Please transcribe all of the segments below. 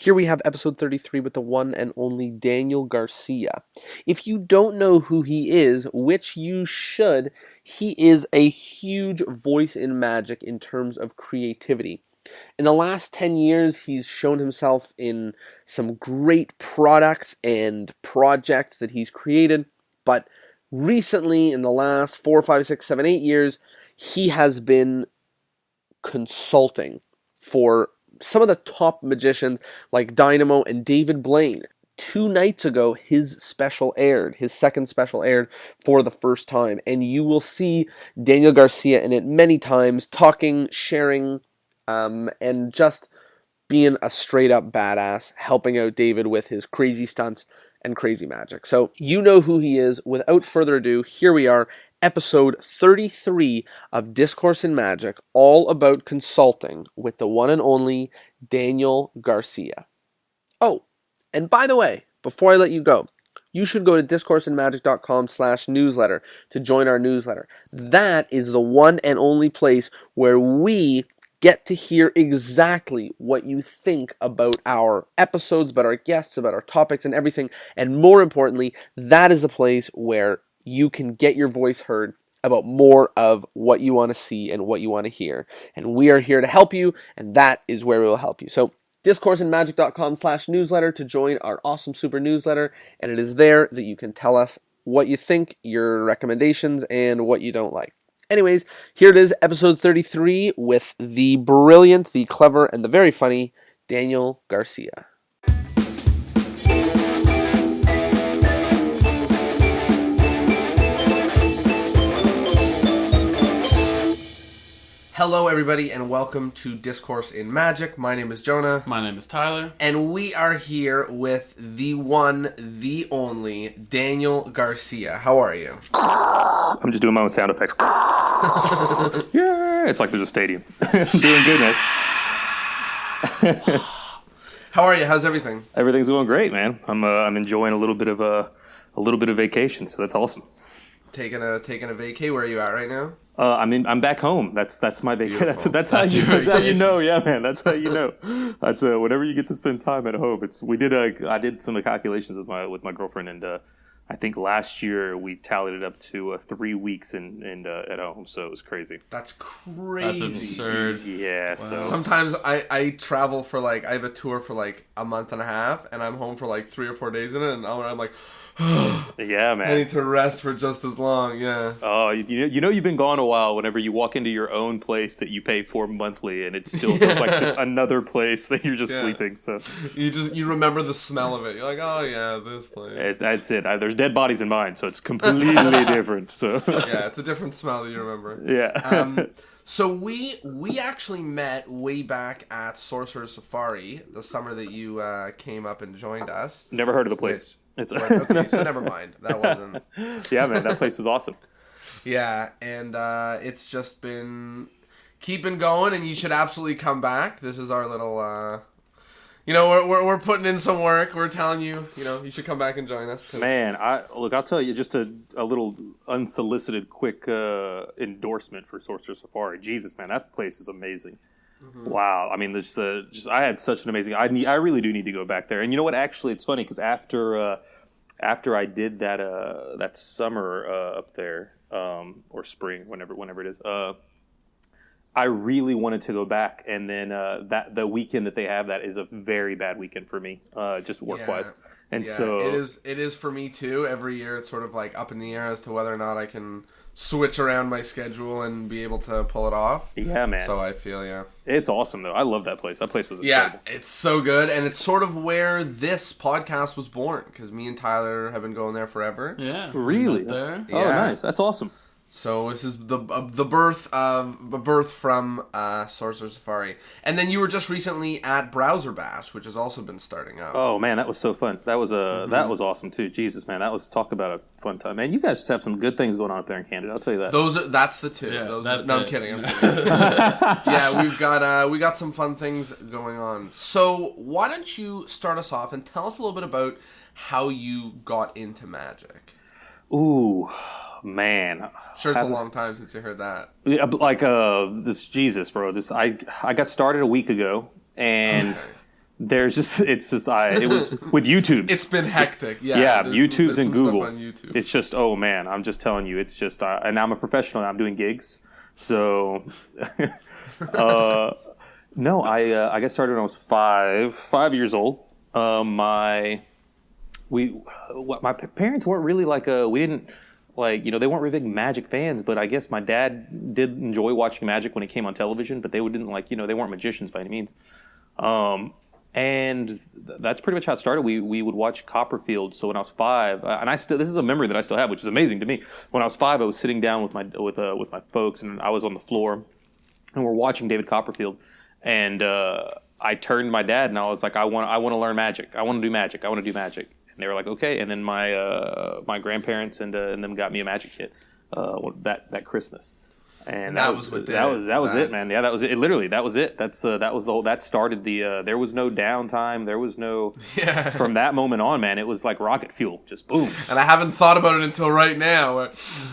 Here we have episode 33 with the one and only Daniel Garcia. If you don't know who he is, which you should, he is a huge voice in magic in terms of creativity. In the last 10 years, he's shown himself in some great products and projects that he's created, but recently, in the last 4, 5, 6, 7, 8 years, he has been consulting for some of the top magicians like Dynamo and David Blaine. 2 nights ago, his second special aired for the first time, and you will see Daniel Garcia in it many times, talking, sharing, and just being a straight-up badass, helping out David with his crazy stunts and crazy magic. So you know who he is. Without further ado, here we are, episode 33 of Discourse in Magic, all about consulting with the one and only Daniel Garcia. Oh, and by the way, before I let you go, you should go to discourseinmagic.com/newsletter to join our newsletter. That is the one and only place where we get to hear exactly what you think about our episodes, about our guests, about our topics and everything. And more importantly, that is the place where you can get your voice heard about more of what you want to see and what you want to hear. And we are here to help you, and that is where we will help you. So discourseinmagic.com/newsletter to join our awesome super newsletter. And it is there that you can tell us what you think, your recommendations, and what you don't like. Anyways, here it is, episode 33 with the brilliant, the clever, and the very funny Daniel Garcia. Hello, everybody, and welcome to Discourse in Magic. My name is Jonah. My name is Tyler. And we are here with the one, the only Daniel Garcia. How are you? I'm just doing my own sound effects. Yeah, it's like there's a stadium. I'm doing good, man. How are you? How's everything? Everything's going great, man. I'm enjoying a little bit of vacation, so that's awesome. Taking a vacay. Where are you at right now? I'm back home. That's my vacation. That's how you know. Yeah, man. That's how you know. That's whenever you get to spend time at home. I did some calculations with my girlfriend, and I think last year we tallied it up to 3 weeks in at home. So it was crazy. That's crazy. That's absurd. Yeah. Wow. So sometimes I travel for I have a tour for a month and a half, and I'm home for 3 or 4 days in it, and I'm like. Yeah, man. I need to rest for just as long, yeah. Oh, you know you've been gone a while whenever you walk into your own place that you pay for monthly, and it still feels like just another place that you're just sleeping. So you remember the smell of it. You're like, oh yeah, this place. That's it. There's dead bodies in mine, so it's completely different. So yeah, it's a different smell that you remember. Yeah. So we actually met way back at Sorcerer's Safari the summer that you came up and joined us. Never heard of the place. Okay, so never mind. That wasn't. Yeah, man, that place is awesome. Yeah, and it's just been keeping going, and you should absolutely come back. This is our little, we're putting in some work. We're telling you, you should come back and join us. Man, I'll tell you just a little unsolicited, quick endorsement for Sorcerer Safari. Jesus, man, that place is amazing. Mm-hmm. Wow, I mean, I had such an amazing. I really do need to go back there. And you know what? Actually, it's funny because after I did that summer up there or spring, whenever it is, I really wanted to go back. And then the weekend that they have that is a very bad weekend for me, just work wise. And so it is for me too. Every year, it's sort of up in the air as to whether or not I can switch around my schedule and be able to pull it off. Yeah, man. So I feel, it's awesome though. I love that place. That place was incredible. Yeah, it's so good, and it's sort of where this podcast was born because me and Tyler have been going there forever. Yeah, really? There. Oh, nice. That's awesome. So this is the birth from Sorcerer's Safari, and then you were just recently at Browser Bash, which has also been starting up. Oh man, that was so fun. That was that was awesome too. Jesus, man, that was talk about a fun time. Man, you guys just have some good things going on up there in Canada. I'll tell you that. That's the two. Yeah, I'm kidding. Yeah, we got some fun things going on. So why don't you start us off and tell us a little bit about how you got into magic? Ooh. Man, sure, it's a long time since you heard that. This Jesus, bro. I got started a week ago, and There's just it was with YouTube. It's been hectic. Yeah, yeah, YouTube's and Google. On YouTube. It's just, oh man, I'm just telling you, it's just, and I'm a professional. I'm doing gigs, so. No, I got started when I was 5 years old. My parents weren't really like we didn't like, they weren't really big Magic fans, but I guess my dad did enjoy watching Magic when it came on television, but they didn't like, they weren't magicians by any means. And that's pretty much how it started. We would watch Copperfield. So when I was 5, and this is a memory that I still have, which is amazing to me. When I was 5, I was sitting down with my folks, and I was on the floor, and we're watching David Copperfield. And I turned to my dad, and I was like, I want to learn magic. I want to do magic. I want to do magic. And they were like, okay. And then my grandparents and them got me a magic kit that Christmas. And that was it, man. Yeah, that was it. Literally, that was it. That was the whole. That started the. There was no downtime. There was no. Yeah. From that moment on, man, it was like rocket fuel. Just boom. And I haven't thought about it until right now.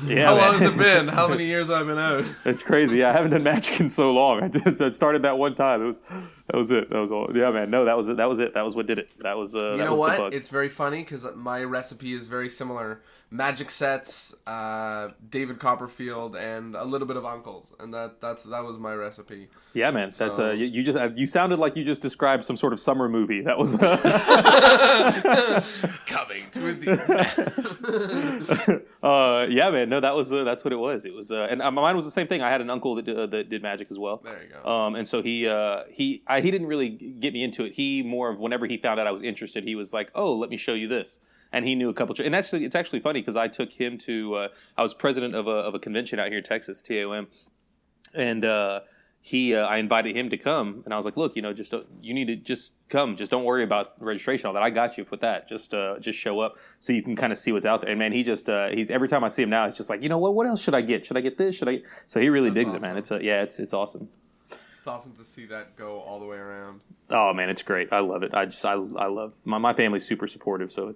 Yeah. How long has it been? How many years I've been out? It's crazy. Yeah, I haven't done magic in so long. I started that one time. That was it. That was all. Yeah, man. No, that was it. That was it. That was what did it. That was. You know was what? The bug. It's very funny because my recipe is very similar. Magic sets, David Copperfield, and a little bit of Uncles, and that was my recipe. Yeah, man, that's so, you sounded like you just described some sort of summer movie. That was coming to the yeah, man, no, that's what it was. It was, and mine was the same thing. I had an uncle that did magic as well. There you go. And so he didn't really get me into it. He more of whenever he found out I was interested, he was like, "Oh, let me show you this." And he knew a couple. And actually, it's actually funny because I took him to. I was president of a convention out here in Texas, TAOM, and I invited him to come. And I was like, "Look, you need to just come. Just don't worry about registration, all that. I got you with that. Just show up so you can kind of see what's out there." And man, he's every time I see him now, it's just like, what else should I get? Should I get this? So he really digs awesome. It, man. It's awesome. It's awesome to see that go all the way around. Oh man, it's great. I love it. I love my family's super supportive. So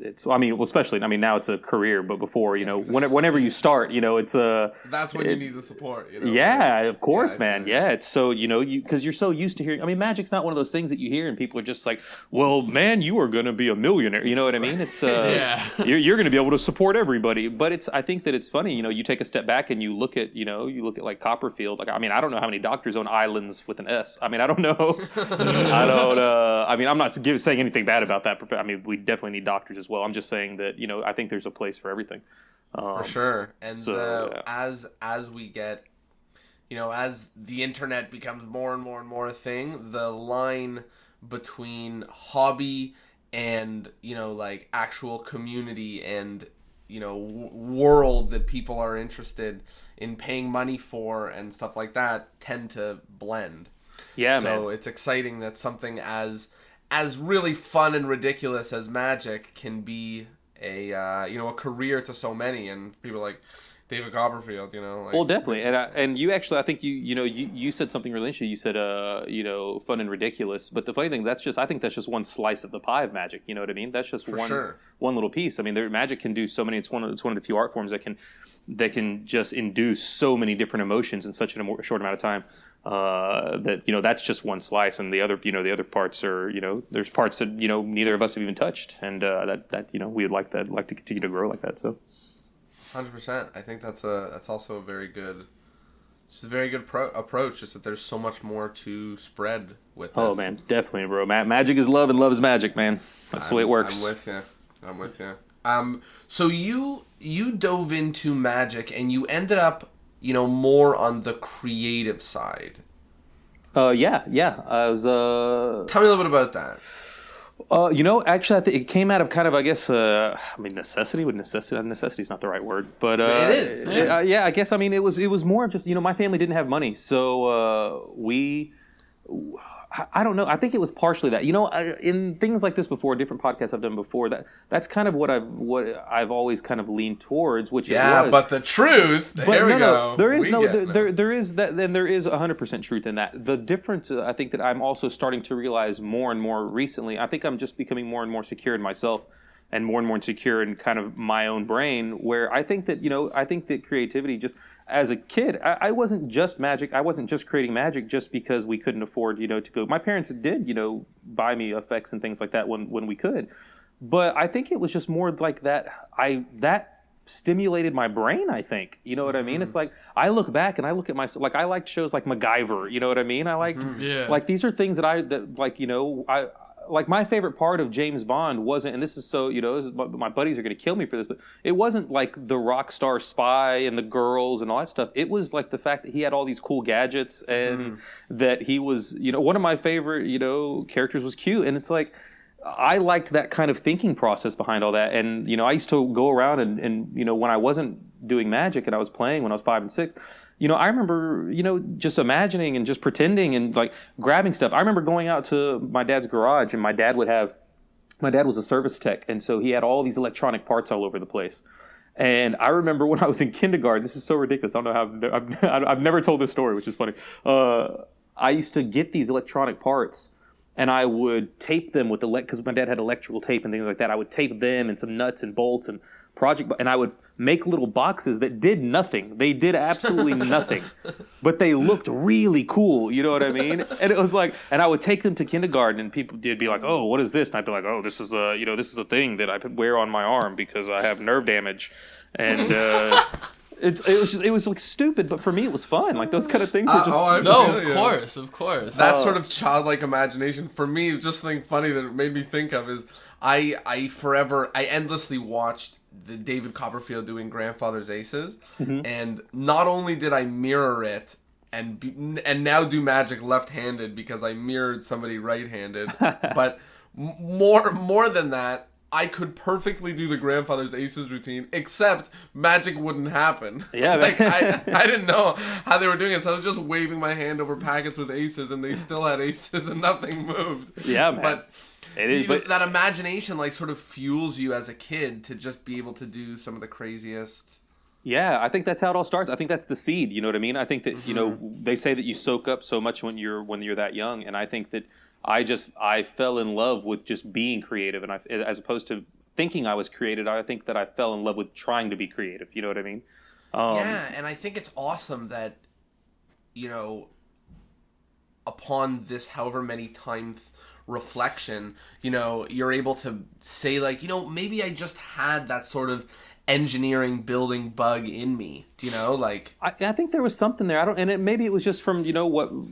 especially now it's a career, but before whenever you start, it's that's when you need the support. Yeah, of course, man. Yeah, it's so because you're so used to hearing. Magic's not one of those things that you hear and people are just like, well, man, you are going to be a millionaire. You know what I mean? It's you're going to be able to support everybody. But I think that it's funny. You take a step back and you look at like Copperfield. Like I don't know how many doctors own islands with an S. I don't know. I'm not saying anything bad about that. We definitely need doctors as well. I'm just saying that, I think there's a place for everything. For sure. And as we get, as the internet becomes more and more and more a thing, the line between hobby and, like actual community and, world that people are interested in paying money for and stuff like that tend to blend. Yeah, so man. It's exciting that something as really fun and ridiculous as magic can be a career to so many, and people like David Copperfield, well, definitely, and you actually, I think you said something really interesting. You said fun and ridiculous, but the funny thing I think that's just one slice of the pie of magic. You know what I mean? That's just one little piece. Magic can do so many. It's one of the few art forms that can just induce so many different emotions in such a short amount of time. That's just one slice, and the other parts are there's parts that neither of us have even touched, and that we would like to continue to grow like that. So 100%. I think that's also a very good approach. Just that there's so much more to spread with this. Oh man, definitely, bro. Magic is love, and love is magic, man. That's the way it works. I'm with you. So you dove into magic, and you ended up more on the creative side. Yeah. I was. Tell me a little bit about that. Actually, I think it came out of kind of, I guess, necessity. Necessity is not the right word, but it is. Yeah, I guess. It was more just my family didn't have money, so we. I don't know. I think it was partially that. In things like this before, different podcasts I've done before, that's kind of what I've always kind of leaned towards, which it was. But the truth, there we go. There is there is that, and there is 100% truth in that. The difference, I think, that I'm also starting to realize more and more recently. I think I'm just becoming more and more secure in myself. and more insecure in kind of my own brain, where I think that creativity, just as a kid, I wasn't just magic. I wasn't just creating magic just because we couldn't afford, to go. My parents did, buy me effects and things like that when we could. But I think it was just more like that stimulated my brain, I think. You know what I mean? It's like, I look back and I look at myself, like I liked shows like MacGyver, you know what I mean? I liked, like these are things that like my favorite part of James Bond wasn't, and this is so, my buddies are going to kill me for this, but it wasn't like the rock star spy and the girls and all that stuff. It was like the fact that he had all these cool gadgets and that he was, one of my favorite, characters was Q. And it's like, I liked that kind of thinking process behind all that. And, I used to go around and when I wasn't doing magic and I was playing when I was 5 and 6, I remember, just imagining and just pretending and like grabbing stuff. I remember going out to my dad's garage, and my dad was a service tech. And so he had all these electronic parts all over the place. And I remember when I was in kindergarten, this is so ridiculous. I don't know how I've never told this story, which is funny. I used to get these electronic parts, and I would tape them with because my dad had electrical tape and things like that. I would tape them and some nuts and bolts and and I would make little boxes that did nothing. They did absolutely nothing, but they looked really cool. You know what I mean? And it was like, and I would take them to kindergarten, and people did be like, "Oh, what is this?" And I'd be like, "Oh, this is a thing that I could wear on my arm because I have nerve damage." And it was like stupid, but for me it was fun. Like those kind of things were just of course. That sort of childlike imagination for me, just something funny that it made me think of is I endlessly watched the David Copperfield doing Grandfather's Aces, and not only did I mirror it and now do magic left-handed because I mirrored somebody right-handed, but more than that, I could perfectly do the Grandfather's Aces routine, except magic wouldn't happen. Yeah, like I didn't know how they were doing it, so I was just waving my hand over packets with aces, and they still had aces, and nothing moved. Yeah, man. But it is. But that imagination, like, sort of fuels you as a kid to just be able to do some of the craziest. Yeah, I think that's how it all starts. I think that's the seed. You know what I mean? I think that they say that you soak up so much when you're that young, and I think that. I fell in love with just being creative, and as opposed to thinking I was creative, I think that I fell in love with trying to be creative. You know what I mean? Yeah, and I think it's awesome that, upon this however many times reflection, you're able to say, like, maybe I just had that sort of engineering building bug in me, like I think there was something there. Maybe it was just from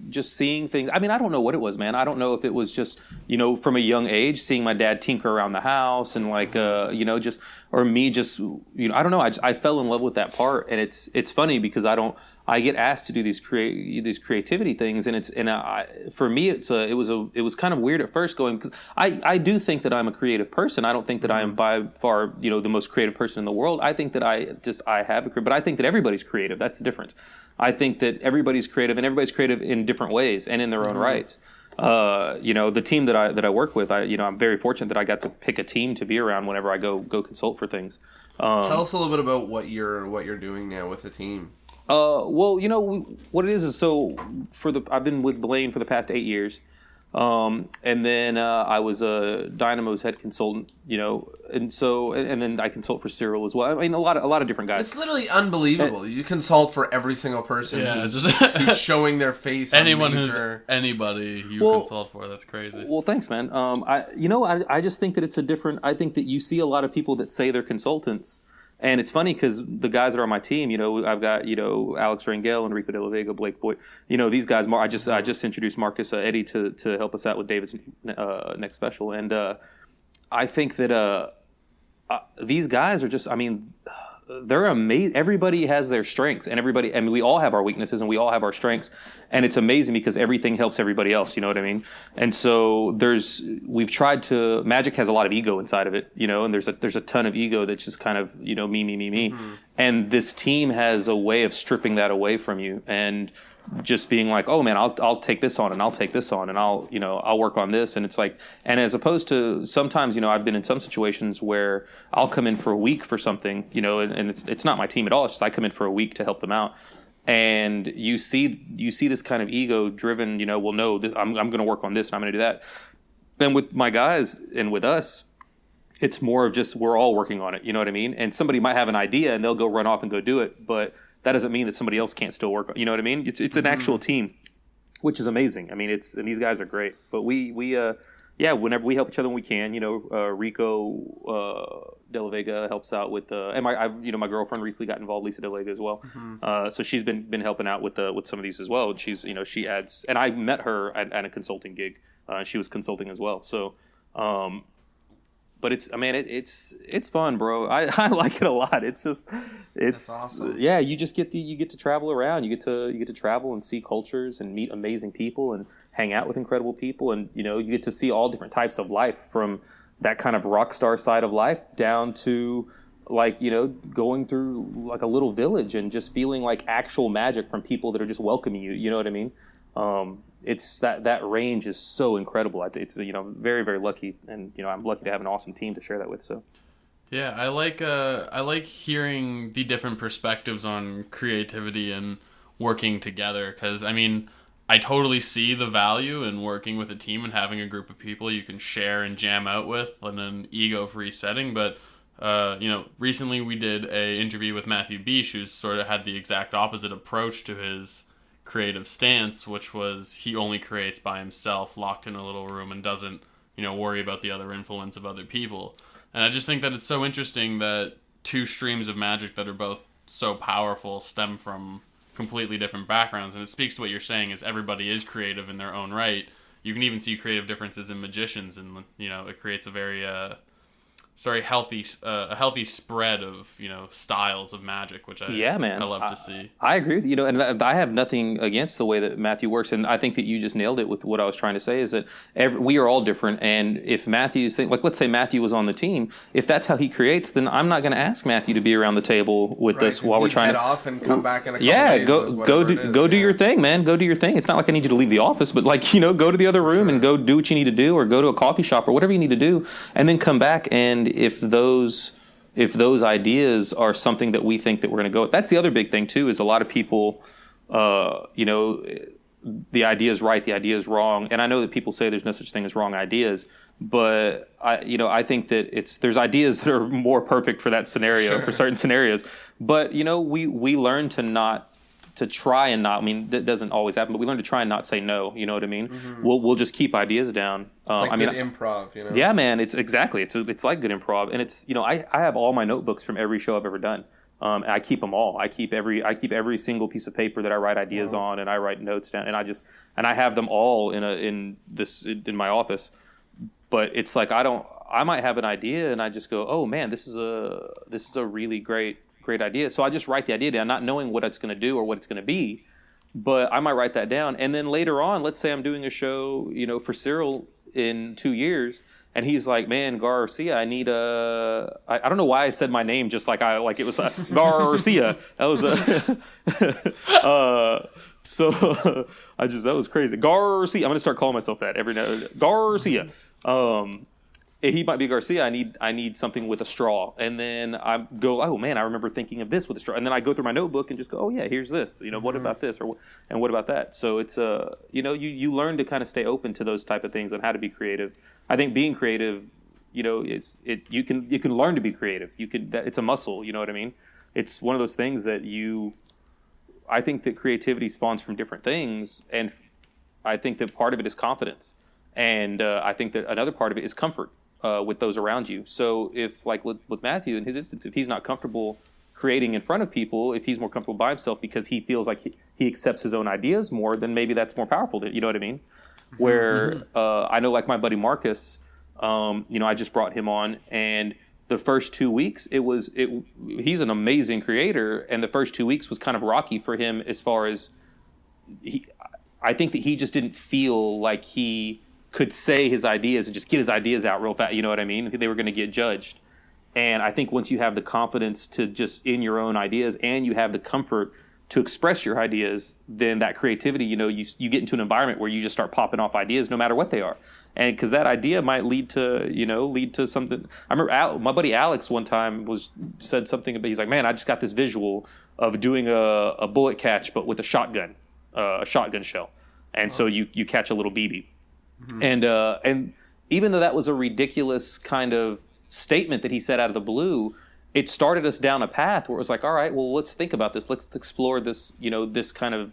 just seeing things. I mean, I don't know what it was, man. I don't know if it was just from a young age seeing my dad tinker around the house and like just or me just I don't know. I fell in love with that part, and it's funny because I get asked to do these creativity things, and for me it was kind of weird at first going, because I do think that I'm a creative person. I don't think that I am by far the most creative person in the world. I think that I have but I think that everybody's creative. That's the difference. I think that everybody's creative, and everybody's creative in different ways and in their own rights. The team that I work with, I'm very fortunate that I got to pick a team to be around whenever I go consult for things. Tell us a little bit about what you're doing now with the team. Well, what it is so I've been with Blaine for the past 8 years, and then I was a Dynamo's head consultant, and then I consult for Cyril as well. I mean, a lot of different guys. It's literally unbelievable. You consult for every single person who's showing their face. Anyone who's anybody you consult for. That's crazy. Well, thanks, man. I just think that it's a different. I think that you see a lot of people that say they're consultants. And it's funny because the guys that are on my team, I've got, Alex Rangel, Enrico De La Vega, Blake Boyd, these guys. I just introduced Marcus Eddy to help us out with David's next special. And I think that these guys are just, they're amazing. Everybody has their strengths, and we all have our weaknesses, and we all have our strengths. And it's amazing because everything helps everybody else. You know what I mean? And so magic has a lot of ego inside of it, and there's a ton of ego that's just kind of, me. Mm-hmm. And this team has a way of stripping that away from you and just being like, oh man, I'll take this on, and I'll take this on, and I'll work on this. And it's like, and as opposed to sometimes, I've been in some situations where I'll come in for a week for something, and it's not my team at all. It's just I come in for a week to help them out. And you see this kind of ego driven, well, no, I'm going to work on this and I'm going to do that. Then with my guys and with us, It's more of just we're all working on it. You know what I mean? And somebody might have an idea and they'll go run off and go do it, but that doesn't mean that somebody else can't still work. You know what I mean? It's an actual team, which is amazing. I mean, and these guys are great. But we whenever we help each other when we can, Rico De La Vega helps out with and my girlfriend recently got involved, Lisa De La Vega as well. So she's been helping out with some of these as well. She's she adds, and I met her at a consulting gig. She was consulting as well. So. But it's fun, bro. I like it a lot. It's awesome. Yeah. You just get to travel around. You get to travel and see cultures and meet amazing people and hang out with incredible people, and you get to see all different types of life, from that kind of rock star side of life down to going through like a little village and just feeling like actual magic from people that are just welcoming you. You know what I mean? It's that range is so incredible. It's very, very lucky, and I'm lucky to have an awesome team to share that with. So yeah, I like hearing the different perspectives on creativity and working together, because I totally see the value in working with a team and having a group of people you can share and jam out with in an ego-free setting. But recently we did a interview with Matthew Beesh, who's sort of had the exact opposite approach to his creative stance, which was he only creates by himself, locked in a little room, and doesn't worry about the other influence of other people. And I just think that it's so interesting that two streams of magic that are both so powerful stem from completely different backgrounds. And it speaks to what you're saying, is everybody is creative in their own right. You can even see creative differences in magicians, and it creates a very healthy spread of styles of magic, which I love to see. I agree with you. And I have nothing against the way that Matthew works, and I think that you just nailed it with what I was trying to say, is that we are all different. And if Matthew's let's say Matthew was on the team, if that's how he creates, then I'm not going to ask Matthew to be around the table with us while we're trying to head off and come back in a couple days. Go do your thing, man. Go do your thing. It's not like I need you to leave the office, but go to the other room and go do what you need to do, or go to a coffee shop or whatever you need to do, and then come back. And if those ideas are something that we think that we're going to go with, that's the other big thing too, is a lot of people, the idea is right, the idea is wrong. And I know that people say there's no such thing as wrong ideas, but I think that there's ideas that are more perfect for that scenario, for certain scenarios. But, we learn to try and not, that doesn't always happen, but we learn to try and not say no. You know what I mean? Mm-hmm. We'll just keep ideas down. It's like good improv, Yeah, man. It's exactly. It's like good improv, and it's I have all my notebooks from every show I've ever done. And I keep them all. I keep every single piece of paper that I write ideas on, and I write notes down, and I have them all in my office. But it's like I might have an idea, and I just go, oh man, this is a really great idea. So I just write the idea down, not knowing what it's going to do or what it's going to be, but I might write that down. And then later on, let's say I'm doing a show, for Cyril in 2 years, and he's like, man, Garcia, I need I don't know why I said my name just like it was Garcia. That was so that was crazy. Garcia. I'm going to start calling myself that every now and then. Garcia. He might be Garcia. I need something with a straw, and then I go, oh man, I remember thinking of this with a straw, and then I go through my notebook and just go, oh yeah, here's this. What about this, and what about that? So it's you learn to kind of stay open to those type of things and how to be creative. I think being creative, you can learn to be creative. It's a muscle. You know what I mean? It's one of those things that I think that creativity spawns from different things, and I think that part of it is confidence, and I think that another part of it is comfort. With those around you. So if, like with Matthew in his instance, if he's not comfortable creating in front of people, if he's more comfortable by himself because he feels like he accepts his own ideas more, then maybe that's more powerful. You know what I mean? Where I know, like my buddy Marcus, I just brought him on, and the first 2 weeks he's an amazing creator, and the first 2 weeks was kind of rocky for him as far as I think that he just didn't feel like he could say his ideas and just get his ideas out real fast. You know what I mean? They were going to get judged. And I think once you have the confidence to just in your own ideas, and you have the comfort to express your ideas, then that creativity, you get into an environment where you just start popping off ideas no matter what they are. And because that idea might lead to something. I remember my buddy Alex one time said something about, he's like, man, I just got this visual of doing a bullet catch, but with a shotgun shell. And so you catch a little BB. Mm-hmm. And even though that was a ridiculous kind of statement that he said out of the blue, it started us down a path where it was like, all right, well, let's think about this. Let's explore this, this kind of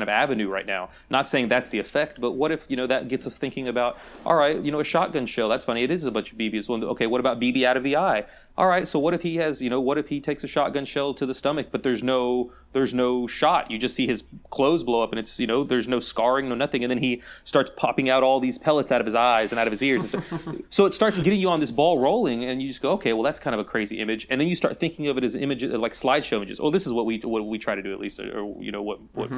avenue right now. Not saying that's the effect, but what if, that gets us thinking about, all right, a shotgun shell, that's funny. It is a bunch of BBs. Well, okay, what about BB out of the eye? All right, so what if he has, what if he takes a shotgun shell to the stomach, but there's no shot. You just see his clothes blow up, and it's, there's no scarring, no nothing. And then he starts popping out all these pellets out of his eyes and out of his ears. So it starts getting you on this ball rolling, and you just go, okay, well, that's kind of a crazy image. And then you start thinking of it as images, like slideshow images. Oh, this is what we try to do, at least, or what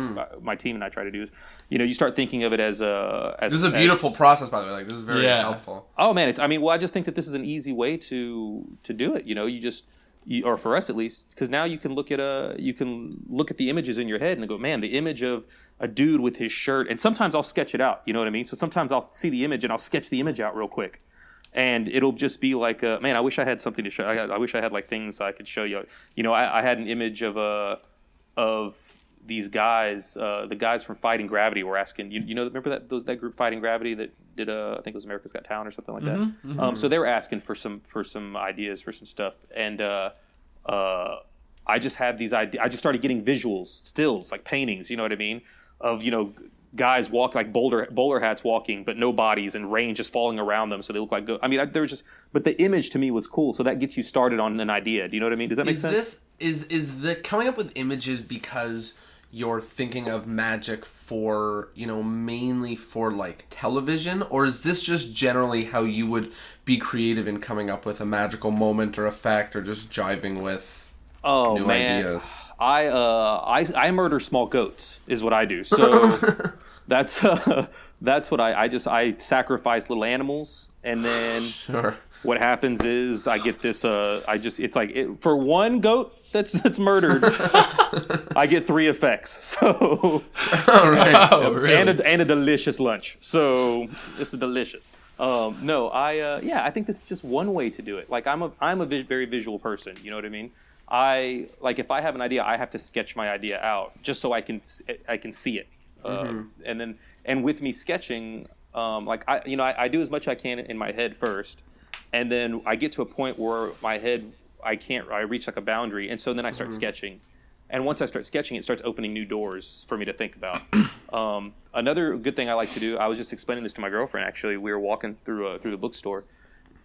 my team and I try to do is, you start thinking of it as this is a beautiful process, by the way. Like, this is very helpful. Oh man, I just think that this is an easy way to do it. Or for us at least, because now you can look at the images in your head and go, man, the image of a dude with his shirt, and sometimes I'll sketch it out. You know what I mean? So sometimes I'll see the image and I'll sketch the image out real quick, and it'll just be like, man, I wish I had something to show. I wish I had like things I could show you. I had an image of these guys, the guys from Fighting Gravity were asking, remember that group Fighting Gravity that did I think it was America's Got Talent or something like that. Mm-hmm. So they were asking for some ideas for some stuff, and I just had these ideas. I just started getting visuals, stills, like paintings. You know what I mean? Of guys walk like bowler hats walking, but no bodies, and rain just falling around them, so they look like. There was just, but the image to me was cool, so that gets you started on an idea. Do you know what I mean? Does that make sense? Is the coming up with images because you're thinking of magic for, mainly for like television, or is this just generally how you would be creative in coming up with a magical moment or effect, or just jiving with new ideas? I murder small goats is what I do. So that's what I sacrifice little animals, and then sure. What happens is I get this. It's like for one goat that's murdered, I get 3 effects. So, right. Really? and a delicious lunch. So this is delicious. I think this is just one way to do it. Like I'm a very visual person. You know what I mean? If I have an idea, I have to sketch my idea out just so I can see it. And with me sketching, I do as much as I can in my head first. And then I get to a point where my head, I reach like a boundary. And so then I start sketching. And once I start sketching, it starts opening new doors for me to think about. Another good thing I like to do, I was just explaining this to my girlfriend, actually. We were walking through the bookstore.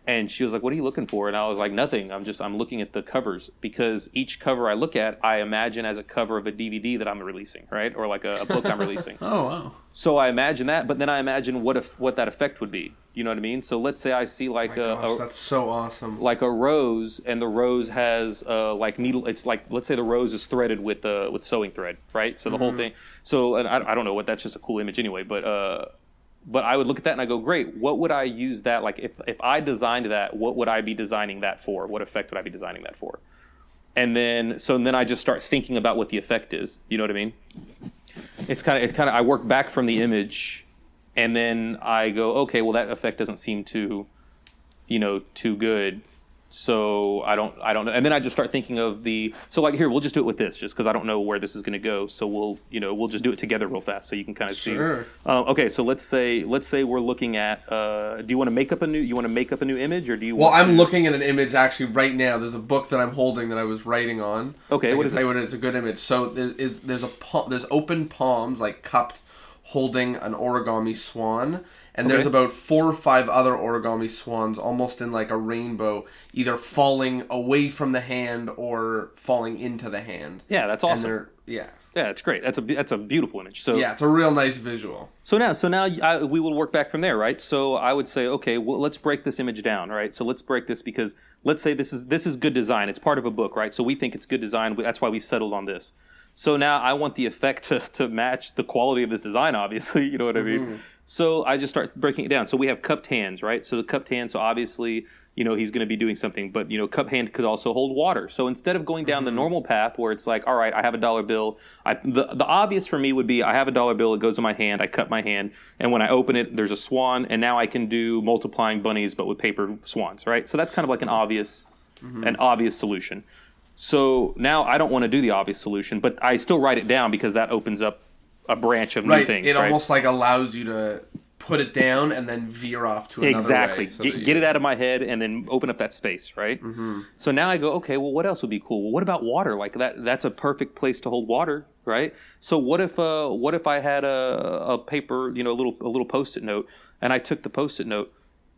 And she was like, what are you looking for? And I was like, nothing. I'm looking at the covers, because each cover I look at, I imagine as a cover of a DVD that I'm releasing, right? Or like a book I'm releasing. Oh, wow. So I imagine that, but then I imagine what that effect would be. You know what I mean? So let's say I see that's so awesome. Like a rose, and the rose has needle. It's like, let's say the rose is threaded with sewing thread, right? So the whole thing. So, and I don't know what, that's just a cool image anyway, but I would look at that and I go, great, what would I use that? Like if I designed that, what would I be designing that for? What effect would I be designing that for? And then I just start thinking about what the effect is. You know what I mean? It's kind of I work back from the image, and then I go, okay, well, that effect doesn't seem too good. So I don't know. And then I just start thinking of here, we'll just do it with this, just because I don't know where this is going to go. So we'll just do it together real fast so you can kind of see. Sure. Okay, so let's say we're looking at. Do you want to make up a new image, or do you? Well, I'm looking at an image actually right now. There's a book that I'm holding that I was writing on. Okay, what is it? It's a good image. So there's open palms, like cupped, holding an origami swan. And there's about 4 or 5 other origami swans, almost in like a rainbow, either falling away from the hand or falling into the hand. Yeah, that's awesome. Yeah, it's great. That's a beautiful image. So yeah, it's a real nice visual. So now we will work back from there, right? So I would say, okay, well, let's break this image down, right? So let's break this, because let's say this is good design. It's part of a book, right? So we think it's good design. That's why we settled on this. So now I want the effect to match the quality of this design, obviously. You know what I mean? So I just start breaking it down. So we have cupped hands, right? So the cupped hand, so obviously, he's going to be doing something. But, cupped hand could also hold water. So instead of going down the normal path where it's like, all right, I have a dollar bill. The obvious for me would be I have a dollar bill. It goes in my hand. I cut my hand. And when I open it, there's a swan. And now I can do multiplying bunnies, but with paper swans, right? So that's kind of like an obvious solution. So now I don't want to do the obvious solution, but I still write it down because that opens up a branch of new things. It almost like allows you to put it down and then veer off to another exactly. way. So get it out of my head and then open up that space, right? Mm-hmm. So now I go, okay, well, what else would be cool? Well, what about water? Like that's a perfect place to hold water, right? So what if I had a paper, a little Post-it note, and I took the Post-it note,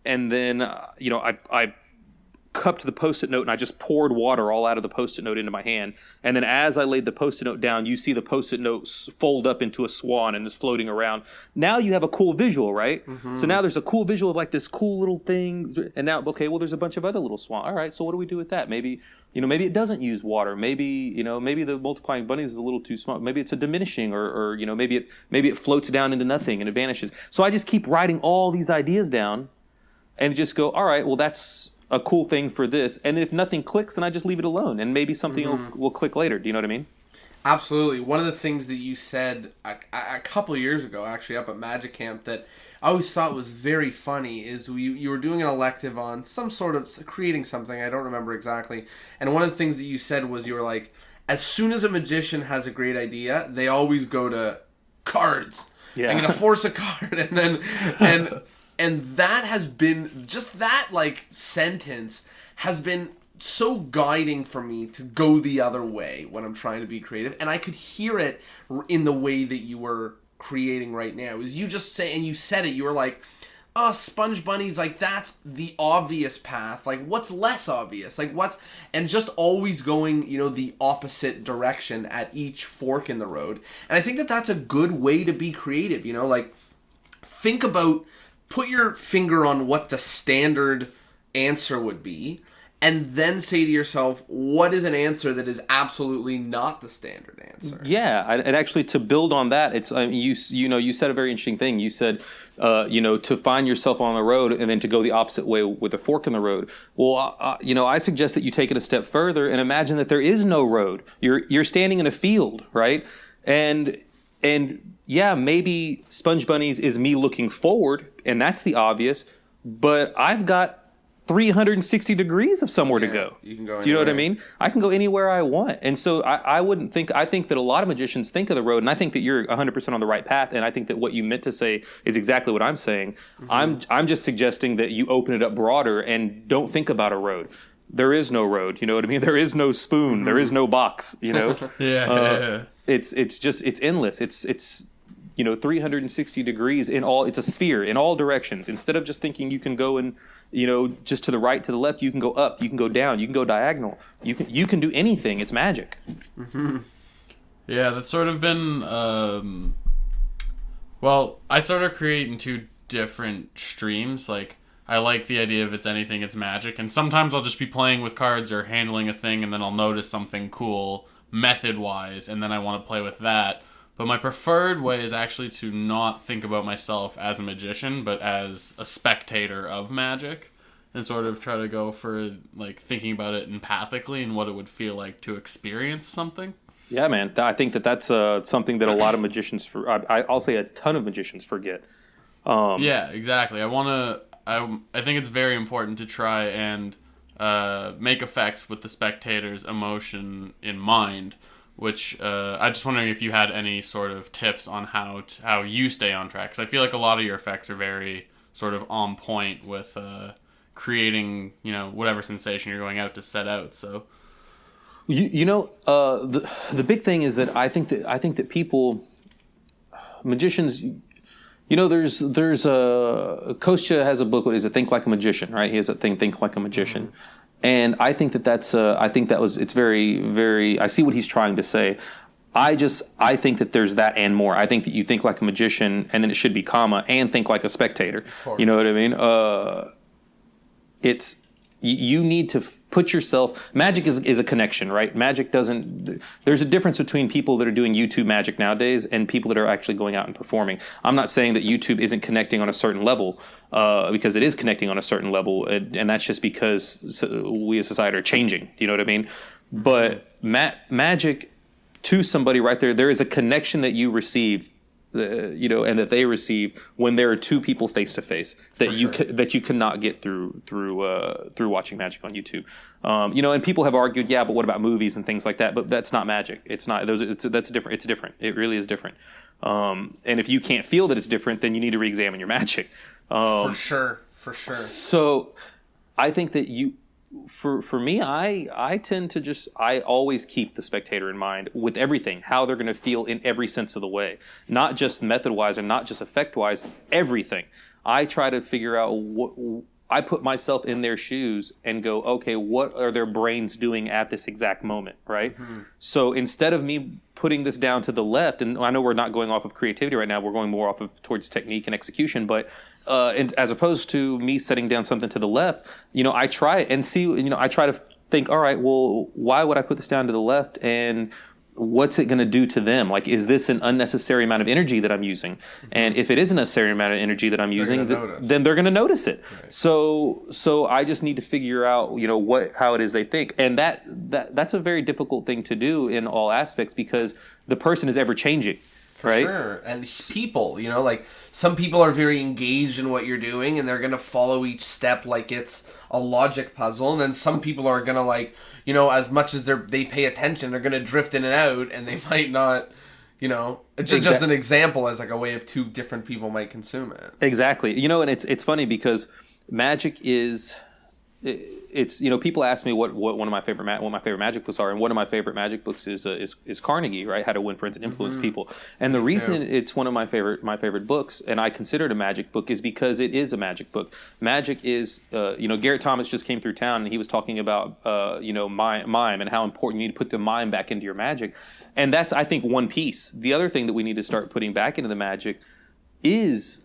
and then I cupped the Post-it note and I just poured water all out of the Post-it note into my hand. And then as I laid the Post-it note down, you see the Post-it note fold up into a swan and is floating around. Now you have a cool visual, right? Mm-hmm. So now there's a cool visual of like this cool little thing. And now, okay, well, there's a bunch of other little swans. All right, so what do we do with that? Maybe it doesn't use water. Maybe the multiplying bunnies is a little too small. Maybe it's a diminishing or maybe it floats down into nothing and it vanishes. So I just keep writing all these ideas down and just go, all right, well, that's a cool thing for this, and then if nothing clicks, then I just leave it alone, and maybe something will click later. Do you know what I mean? Absolutely. One of the things that you said a couple of years ago, actually, up at Magic Camp, that I always thought was very funny is you were doing an elective on some sort of creating something, I don't remember exactly, and one of the things that you said was you were like, as soon as a magician has a great idea, they always go to cards. Yeah. I'm going to force a card, and then... And that has been, just that, like, sentence has been so guiding for me to go the other way when I'm trying to be creative. And I could hear it in the way that you were creating right now. Is you just say, and you said it, you were like, oh, Sponge Bunnies, like, that's the obvious path. Like, what's less obvious? Like, and just always going, the opposite direction at each fork in the road. And I think that that's a good way to be creative, like, think about... Put your finger on what the standard answer would be, and then say to yourself, what is an answer that is absolutely not the standard answer? Yeah, and actually to build on that, it's you said a very interesting thing. You said, to find yourself on the road and then to go the opposite way with a fork in the road. Well, I suggest that you take it a step further and imagine that there is no road. You're standing in a field, right? And yeah, maybe Sponge Bunnies is me looking forward, and that's the obvious, but I've got 360 degrees of somewhere to go. You can go anywhere. Do you know what I mean? I can go anywhere I want. And so I think that a lot of magicians think of the road, and I think that you're 100% on the right path, and I think that what you meant to say is exactly what I'm saying. Mm-hmm. I'm just suggesting that you open it up broader and don't think about a road. There is no road, you know what I mean? There is no spoon, mm-hmm. There is no box, Yeah. It's endless. It's 360 degrees it's a sphere in all directions. Instead of just thinking you can go and, just to the right, to the left, you can go up, you can go down, you can go diagonal. You can do anything. It's magic. Mm-hmm. Yeah, that's sort of been, I sort of create in two different streams. Like, I like the idea of it's anything, it's magic. And sometimes I'll just be playing with cards or handling a thing, and then I'll notice something cool method-wise, and then I want to play with that. But my preferred way is actually to not think about myself as a magician, but as a spectator of magic, and sort of try to go for, like, thinking about it empathically and what it would feel like to experience something. Yeah, man. I think that's something that a lot of magicians, I'll say a ton of magicians forget. Yeah, exactly. I think it's very important to try and make effects with the spectator's emotion in mind. Which I'm just wondering if you had any sort of tips on how you stay on track. Because I feel like a lot of your effects are very sort of on point with creating, whatever sensation you're going out to set out. So, the big thing is that I think that people, magicians, there's Kostya has a book. What is it? Think Like a Magician, right? He has that thing, Think Like a Magician. Mm-hmm. And I think it's very, very, I see what he's trying to say. I think that there's that and more. I think that you think like a magician, and then it should be comma, and think like a spectator. You know what I mean? You need to put yourself, magic is a connection, right? Magic there's a difference between people that are doing YouTube magic nowadays and people that are actually going out and performing. I'm not saying that YouTube isn't connecting on a certain level, because it is connecting on a certain level, and that's just because we as society are changing. You know what I mean? But magic to somebody right there is a connection that you receive, and that they receive when there are two people face to face that you cannot get through watching magic on YouTube. And people have argued, but what about movies and things like that? But that's not magic. It's not. That's different. It's different. It really is different. And if you can't feel that it's different, then you need to re-examine your magic. For sure. So I think that for me, I tend to I always keep the spectator in mind with everything, how they're going to feel in every sense of the way, not just method-wise and not just effect-wise, everything. I try to figure out I put myself in their shoes and go, okay, what are their brains doing at this exact moment, right? Mm-hmm. So instead of me putting this down to the left, and I know we're not going off of creativity right now, we're going more towards technique and execution, but and as opposed to me setting down something to the left, I try and see, I try to think, all right, well, why would I put this down to the left, and what's it going to do to them? Like, is this an unnecessary amount of energy that I'm using? Mm-hmm. And if it is a necessary amount of energy that I'm using, then they're going to notice it. Right. So I just need to figure out, how it is they think. And that's a very difficult thing to do in all aspects, because the person is ever changing. For right? Sure. And people, like some people are very engaged in what you're doing and they're going to follow each step like it's a logic puzzle. And then some people are going to as much as they pay attention, they're going to drift in and out and they might not, just an example as like a way of two different people might consume it. Exactly. And it's funny because magic is... It's people ask me what one of my favorite magic books are, and one of my favorite magic books is Carnegie, right? How to Win Friends and Influence People. And the reason it's one of my favorite books, and I consider it a magic book, is because it is a magic book. Magic is Garrett Thomas just came through town and he was talking about mime and how important you need to put the mime back into your magic, and that's, I think, one piece. The other thing that we need to start putting back into the magic is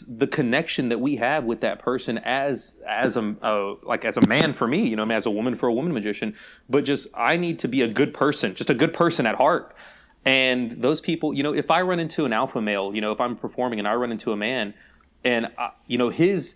the connection that we have with that person as a man for me, as a woman for a woman magician. But just, I need to be a good person, just a good person at heart. And those people, if I run into an alpha male, if I'm performing and I run into a man, and his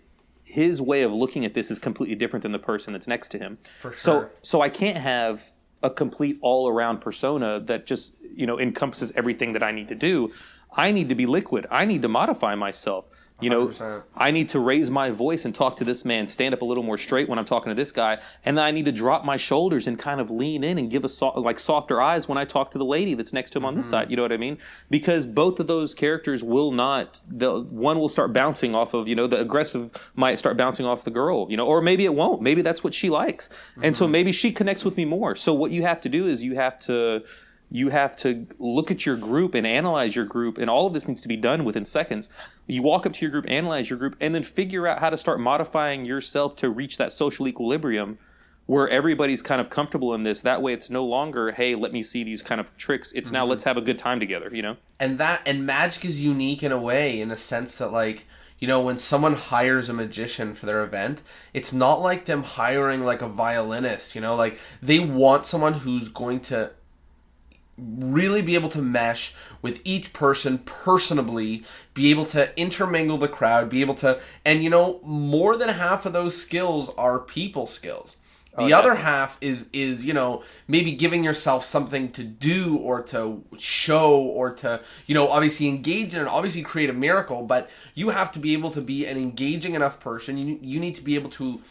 way of looking at this is completely different than the person that's next to him. For sure. So I can't have a complete all-around persona that just encompasses everything that I need to do. I need to be liquid. I need to modify myself. 100%. I need to raise my voice and talk to this man, stand up a little more straight when I'm talking to this guy, and then I need to drop my shoulders and kind of lean in and give softer eyes when I talk to the lady that's next to him on this side. You know what I mean? Because both of those characters will not. One will start bouncing off of, the aggressive might start bouncing off the girl, or maybe it won't. Maybe that's what she likes, and so maybe she connects with me more. So what you have to do is you have to look at your group and analyze your group, and all of this needs to be done within seconds. You walk up to your group, analyze your group, and then figure out how to start modifying yourself to reach that social equilibrium where everybody's kind of comfortable in this. That way it's no longer, hey, let me see these kind of tricks. It's now, let's have a good time together, And magic is unique in a way, in the sense that, when someone hires a magician for their event, it's not like them hiring like a violinist, they want someone who's going to really be able to mesh with each person personably, be able to intermingle the crowd, be able to, and more than half of those skills are people skills. The other half is maybe giving yourself something to do or to show or to, obviously engage in and obviously create a miracle, but you have to be able to be an engaging enough person. You need to be able to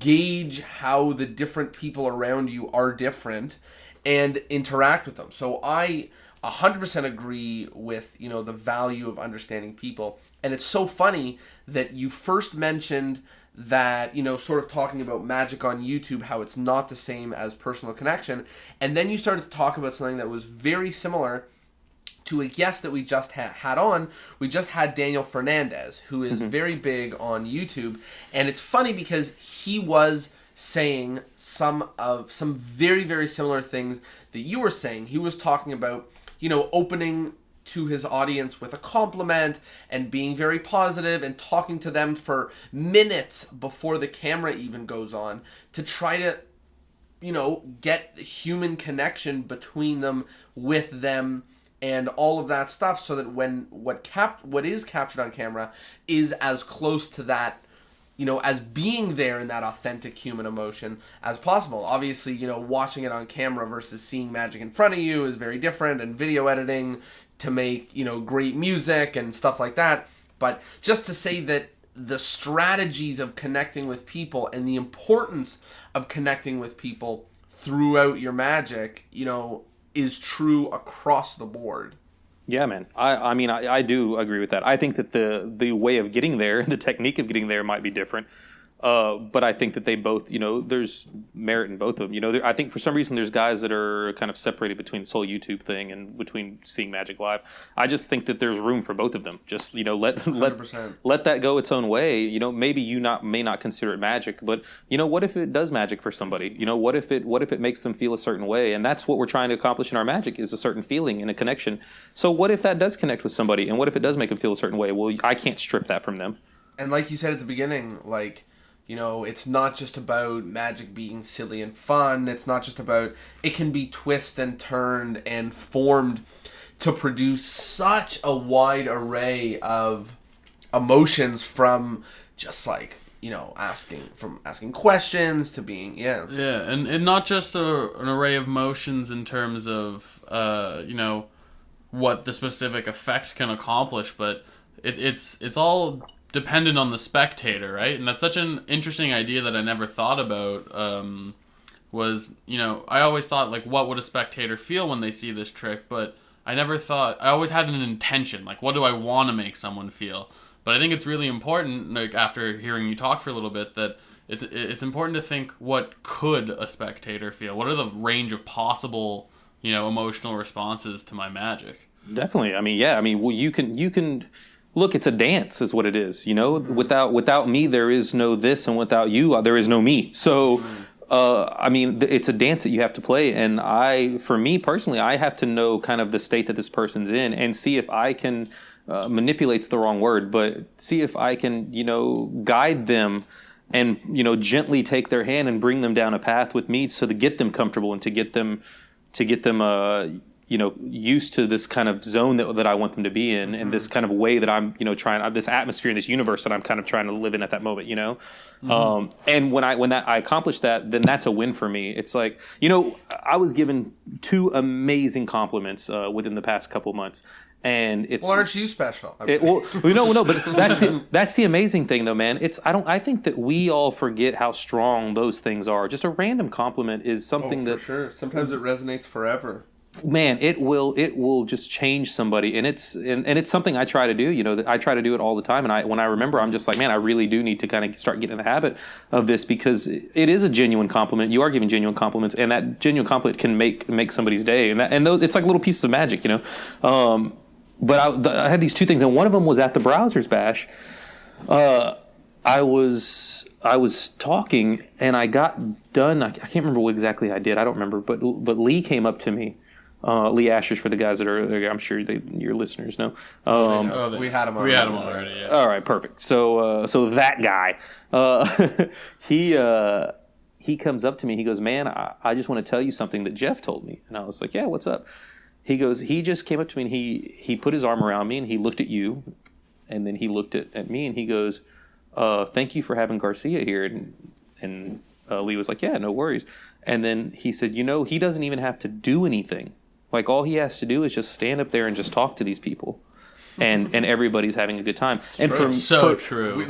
gauge how the different people around you are different and interact with them. So I 100% agree with, the value of understanding people. And it's so funny that you first mentioned that, sort of talking about magic on YouTube, how it's not the same as personal connection. And then you started to talk about something that was very similar to a guest that we just had on. We just had Daniel Fernandez, who is very big on YouTube. And it's funny because he was saying some very, very similar things that you were saying. He was talking about, opening to his audience with a compliment and being very positive and talking to them for minutes before the camera even goes on to try to, get human connection between them, with them, and all of that stuff, so that when what is captured on camera is as close to that, as being there in that authentic human emotion as possible. Obviously, watching it on camera versus seeing magic in front of you is very different, and video editing to make, great music and stuff like that. But just to say that the strategies of connecting with people and the importance of connecting with people throughout your magic, is true across the board. Yeah, man. I mean, I do agree with that. I think that the way of getting there, the technique of getting there might be different. But I think that they both, there's merit in both of them. I think for some reason there's guys that are kind of separated between this whole YouTube thing and between seeing Magic live. I just think that there's room for both of them. Just let that go its own way. Maybe you may not consider it magic, but what if it does magic for somebody? What if it makes them feel a certain way? And that's what we're trying to accomplish in our magic, is a certain feeling and a connection. So what if that does connect with somebody, and what if it does make them feel a certain way? Well, I can't strip that from them. And like you said at the beginning, it's not just about magic being silly and fun. It's not just about... It can be twisted and turned and formed to produce such a wide array of emotions, from just asking questions to being... Yeah, and not just an array of emotions in terms of, what the specific effect can accomplish, but it's all... dependent on the spectator, right? And that's such an interesting idea that I never thought about. I always thought, what would a spectator feel when they see this trick? But I always had an intention. What do I want to make someone feel? But I think it's really important, after hearing you talk for a little bit, that it's important to think, what could a spectator feel? What are the range of possible, emotional responses to my magic? Definitely. Well, you can look, it's a dance is what it is, without me, there is no this, and without you, there is no me. So, it's a dance that you have to play. And for me personally, I have to know kind of the state that this person's in, and see if I can, manipulate's the wrong word, but see if I can, guide them and, gently take their hand and bring them down a path with me, so to get them comfortable and to get them, used to this kind of zone that I want them to be in, and this kind of way that I'm, trying, this atmosphere in this universe that I'm kind of trying to live in at that moment, And when I accomplish that, then that's a win for me. It's like, I was given 2 amazing compliments within the past couple months. And it's... Well, aren't you special? But that's the amazing thing, though, man. I think that we all forget how strong those things are. Just a random compliment is something for sure. Sometimes it resonates forever. Man, it will just change somebody, and it's something I try to do. I try to do it all the time, and when I remember, I'm just like, man, I really do need to kind of start getting in the habit of this, because it is a genuine compliment. You are giving genuine compliments, and that genuine compliment can make somebody's day, and those, it's like little pieces of magic, But I had these 2 things, and one of them was at the Browsers Bash. I was talking, and I got done. I can't remember what exactly I did. I don't remember, but Lee came up to me. Lee Ashers, for the guys that are there, I'm sure your listeners know. We had him already. Yeah. All right, perfect. So that guy, he comes up to me. He goes, man, I just want to tell you something that Jeff told me. And I was like, yeah, what's up? He goes, he just came up to me, and he put his arm around me, and he looked at you, and then he looked at me, and he goes, thank you for having Garcia here. And Lee was like, yeah, no worries. And then he said, he doesn't even have to do anything. All he has to do is just stand up there and just talk to these people, and everybody's having a good time. It's true.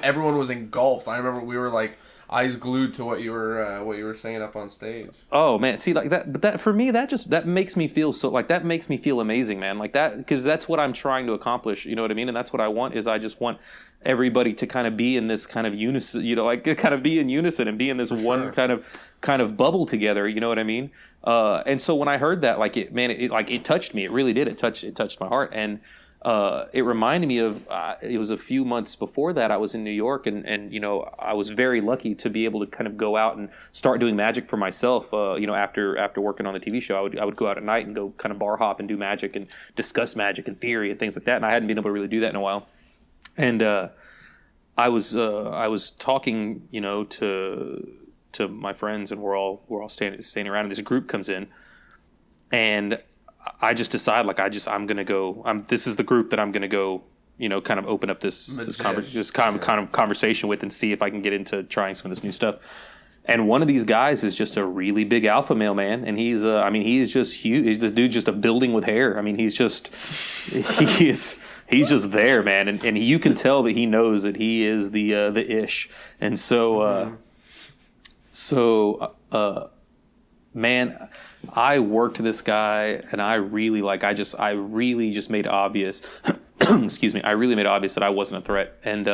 Everyone was engulfed. I remember we were eyes glued to what you were saying up on stage. Oh man, see that, but that for me, that makes me feel that makes me feel amazing, man. Because that's what I'm trying to accomplish. You know what I mean? And that's what I want. Is I just want everybody to kind of be in this kind of unison, kind of be in unison and be in this one kind of bubble together. You know what I mean? And so when I heard that, it touched me. It really did. It touched my heart. And it reminded me of, it was a few months before that I was in New York, and I was very lucky to be able to kind of go out and start doing magic for myself. After working on the TV show, I would go out at night and go kind of bar hop and do magic and discuss magic and theory and things like that. And I hadn't been able to really do that in a while. And I was talking, to my friends, and we're all standing around, and this group comes in, and I just decide I'm gonna go. This is the group that I'm gonna go. Kind of open up this conversation with, and see if I can get into trying some of this new stuff. And one of these guys is just a really big alpha male, man, and he's just huge. This dude's just a building with hair. He's just just there, man, and you can tell that he knows that he is the ish, and so man, I worked this guy, and I really just made obvious. Excuse me. I really made obvious that I wasn't a threat, and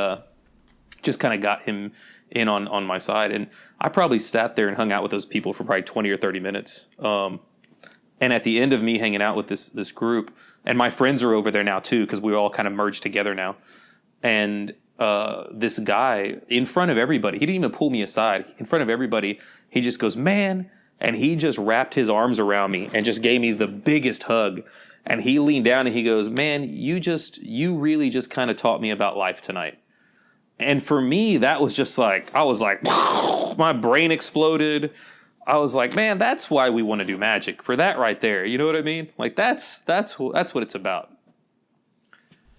just kind of got him in on my side. And I probably sat there and hung out with those people for probably 20 or 30 minutes. And at the end of me hanging out with this group, and my friends are over there now too, because we all kind of merged together now. And this guy, in front of everybody, he didn't even pull me aside. In front of everybody, he just goes, man, and he just wrapped his arms around me and just gave me the biggest hug. And he leaned down and he goes, man, you really just kind of taught me about life tonight. And for me, that was just like, I was like, my brain exploded. I was like, man, that's why we want to do magic, for that right there. You know what I mean? Like that's what it's about.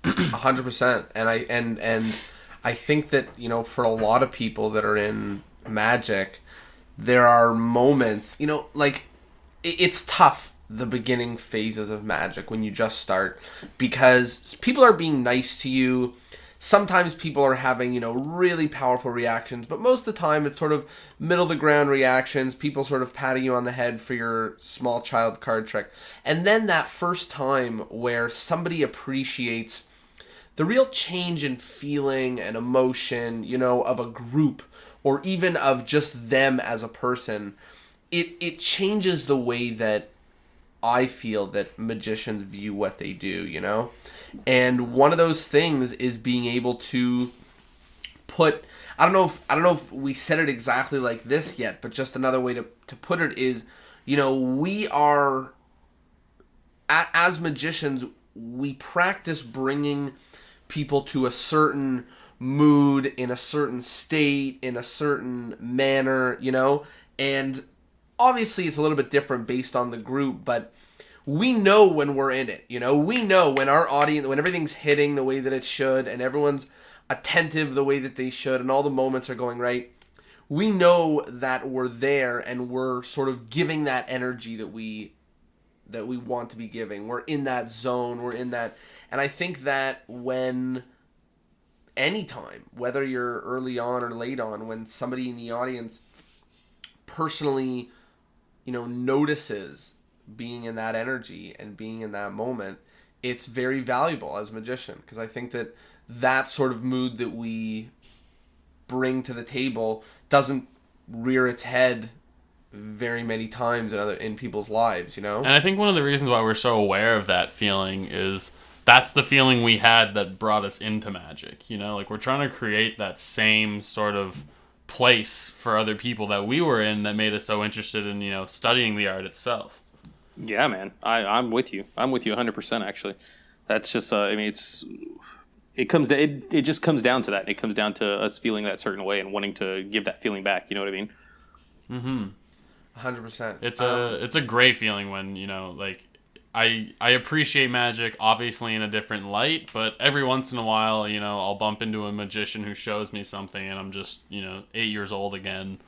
100%. And I think that, you know, for a lot of people that are in magic, there are moments, you know, like it's tough, the beginning phases of magic when you just start, because people are being nice to you. Sometimes people are having, you know, really powerful reactions, but most of the time it's sort of middle of the ground reactions, people sort of patting you on the head for your small child card trick. And then that first time where somebody appreciates the real change in feeling and emotion, you know, of a group, or even of just them as a person, it changes the way that I feel that magicians view what they do, you know? And one of those things is being able to put, I don't know if we said it exactly like this yet, but just another way to put it is, you know, we are, as magicians, we practice bringing people to a certain mood, in a certain state, in a certain manner, you know? And obviously it's a little bit different based on the group, but we know when we're in it, you know? We know when our audience, when everything's hitting the way that it should, and everyone's attentive the way that they should, and all the moments are going right. We know that we're there, and we're sort of giving that energy that we want to be giving. We're in that zone, we're in that, and I think that when anytime, whether you're early on or late on, when somebody in the audience personally, you know, notices being in that energy and being in that moment, it's very valuable as a magician, because I think that sort of mood that we bring to the table doesn't rear its head very many times in people's lives, you know? And I think one of the reasons why we're so aware of that feeling is that's the feeling we had that brought us into magic, you know? Like, we're trying to create that same sort of place for other people that we were in that made us so interested in, you know, studying the art itself. Yeah, man, I'm with you. I'm with you 100%. Actually, that's just. I mean, it just comes down to that. It comes down to us feeling that certain way and wanting to give that feeling back. You know what I mean? Mm-hmm. 100%. It's a great feeling when, you know, like I appreciate magic obviously in a different light, but every once in a while, you know, I'll bump into a magician who shows me something and I'm just, you know, 8 years old again,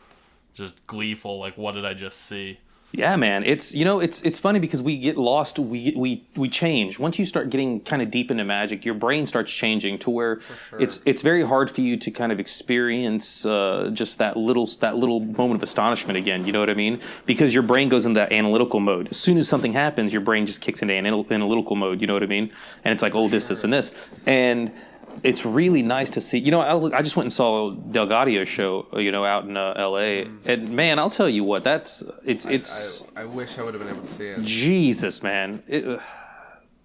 just gleeful. Like, what did I just see? Yeah, man. It's, you know, it's funny because we get lost. We change. Once you start getting kind of deep into magic, your brain starts changing to where it's very hard for you to kind of experience just that little moment of astonishment again. You know what I mean? Because your brain goes into that analytical mode. As soon as something happens, your brain just kicks into analytical mode. You know what I mean? And it's like, oh, this, and this, and it's really nice to see. You know, I just went and saw Delgadio's show, you know, out in L.A. And man, I'll tell you what, it's. I wish I would have been able to see it. Jesus, man,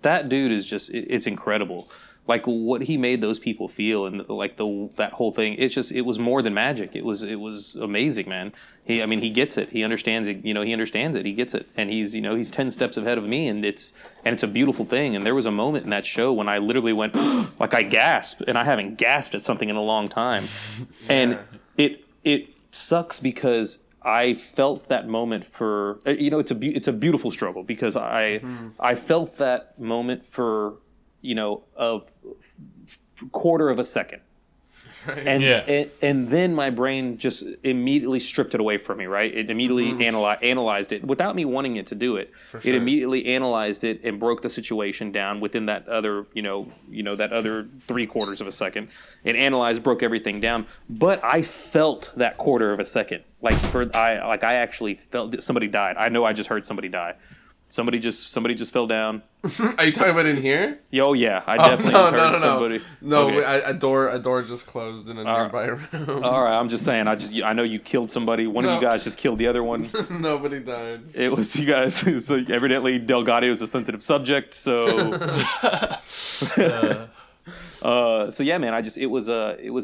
that dude is just. It's incredible. Like what he made those people feel, and like that whole thing. It was more than magic. It was amazing, man. He gets it. He understands it. You know, he understands it. He gets it, and he's 10 steps ahead of me, and it's a beautiful thing. And there was a moment in that show when I literally went, like I gasped, and I haven't gasped at something in a long time, and it sucks because I felt that moment for, you know, it's a beautiful struggle because I felt that moment for, you know, a quarter of a second. right. And then my brain just immediately stripped it away from me, right? It immediately analyzed it without me wanting it to do it. For sure. It immediately analyzed it and broke the situation down within that other, that other 3/4 of a second. It analyzed, broke everything down. But I felt that 1/4 of a second. I actually felt that somebody died. I know I just heard somebody die. Somebody just fell down. Are you talking about in here? Oh yeah, I definitely just heard somebody. No, okay. a door just closed in a nearby room. All right, I'm just saying. I know you killed somebody. One of you guys just killed the other one. Nobody died. It was you guys. It was like, evidently Delgado is a sensitive subject. So, so yeah, man. It was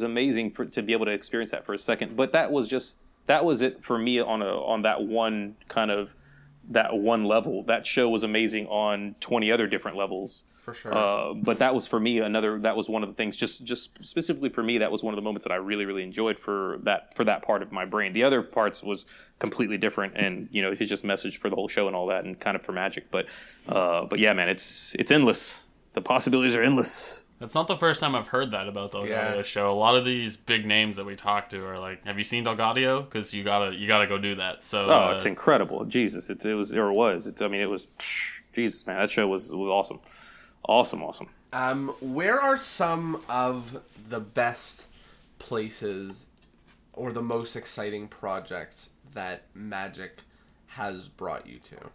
amazing to be able to experience that for a second. But that was it for me on that one kind of. That one level. That show was amazing on 20 other different levels. For sure. But that was for me that was one of the things, just specifically for me, that was one of the moments that I really, really enjoyed for that part of my brain. The other parts was completely different, and his just message for the whole show and all that, and kind of for magic. But yeah, man, it's endless. The possibilities are endless. That's not the first time I've heard that about the Delgado show. A lot of these big names that we talk to are like, "Have you seen Delgado? Because you gotta go do that." So it's incredible. Jesus, it was. Jesus, man, that show was awesome, awesome. Where are some of the best places or the most exciting projects that Magic has brought you to?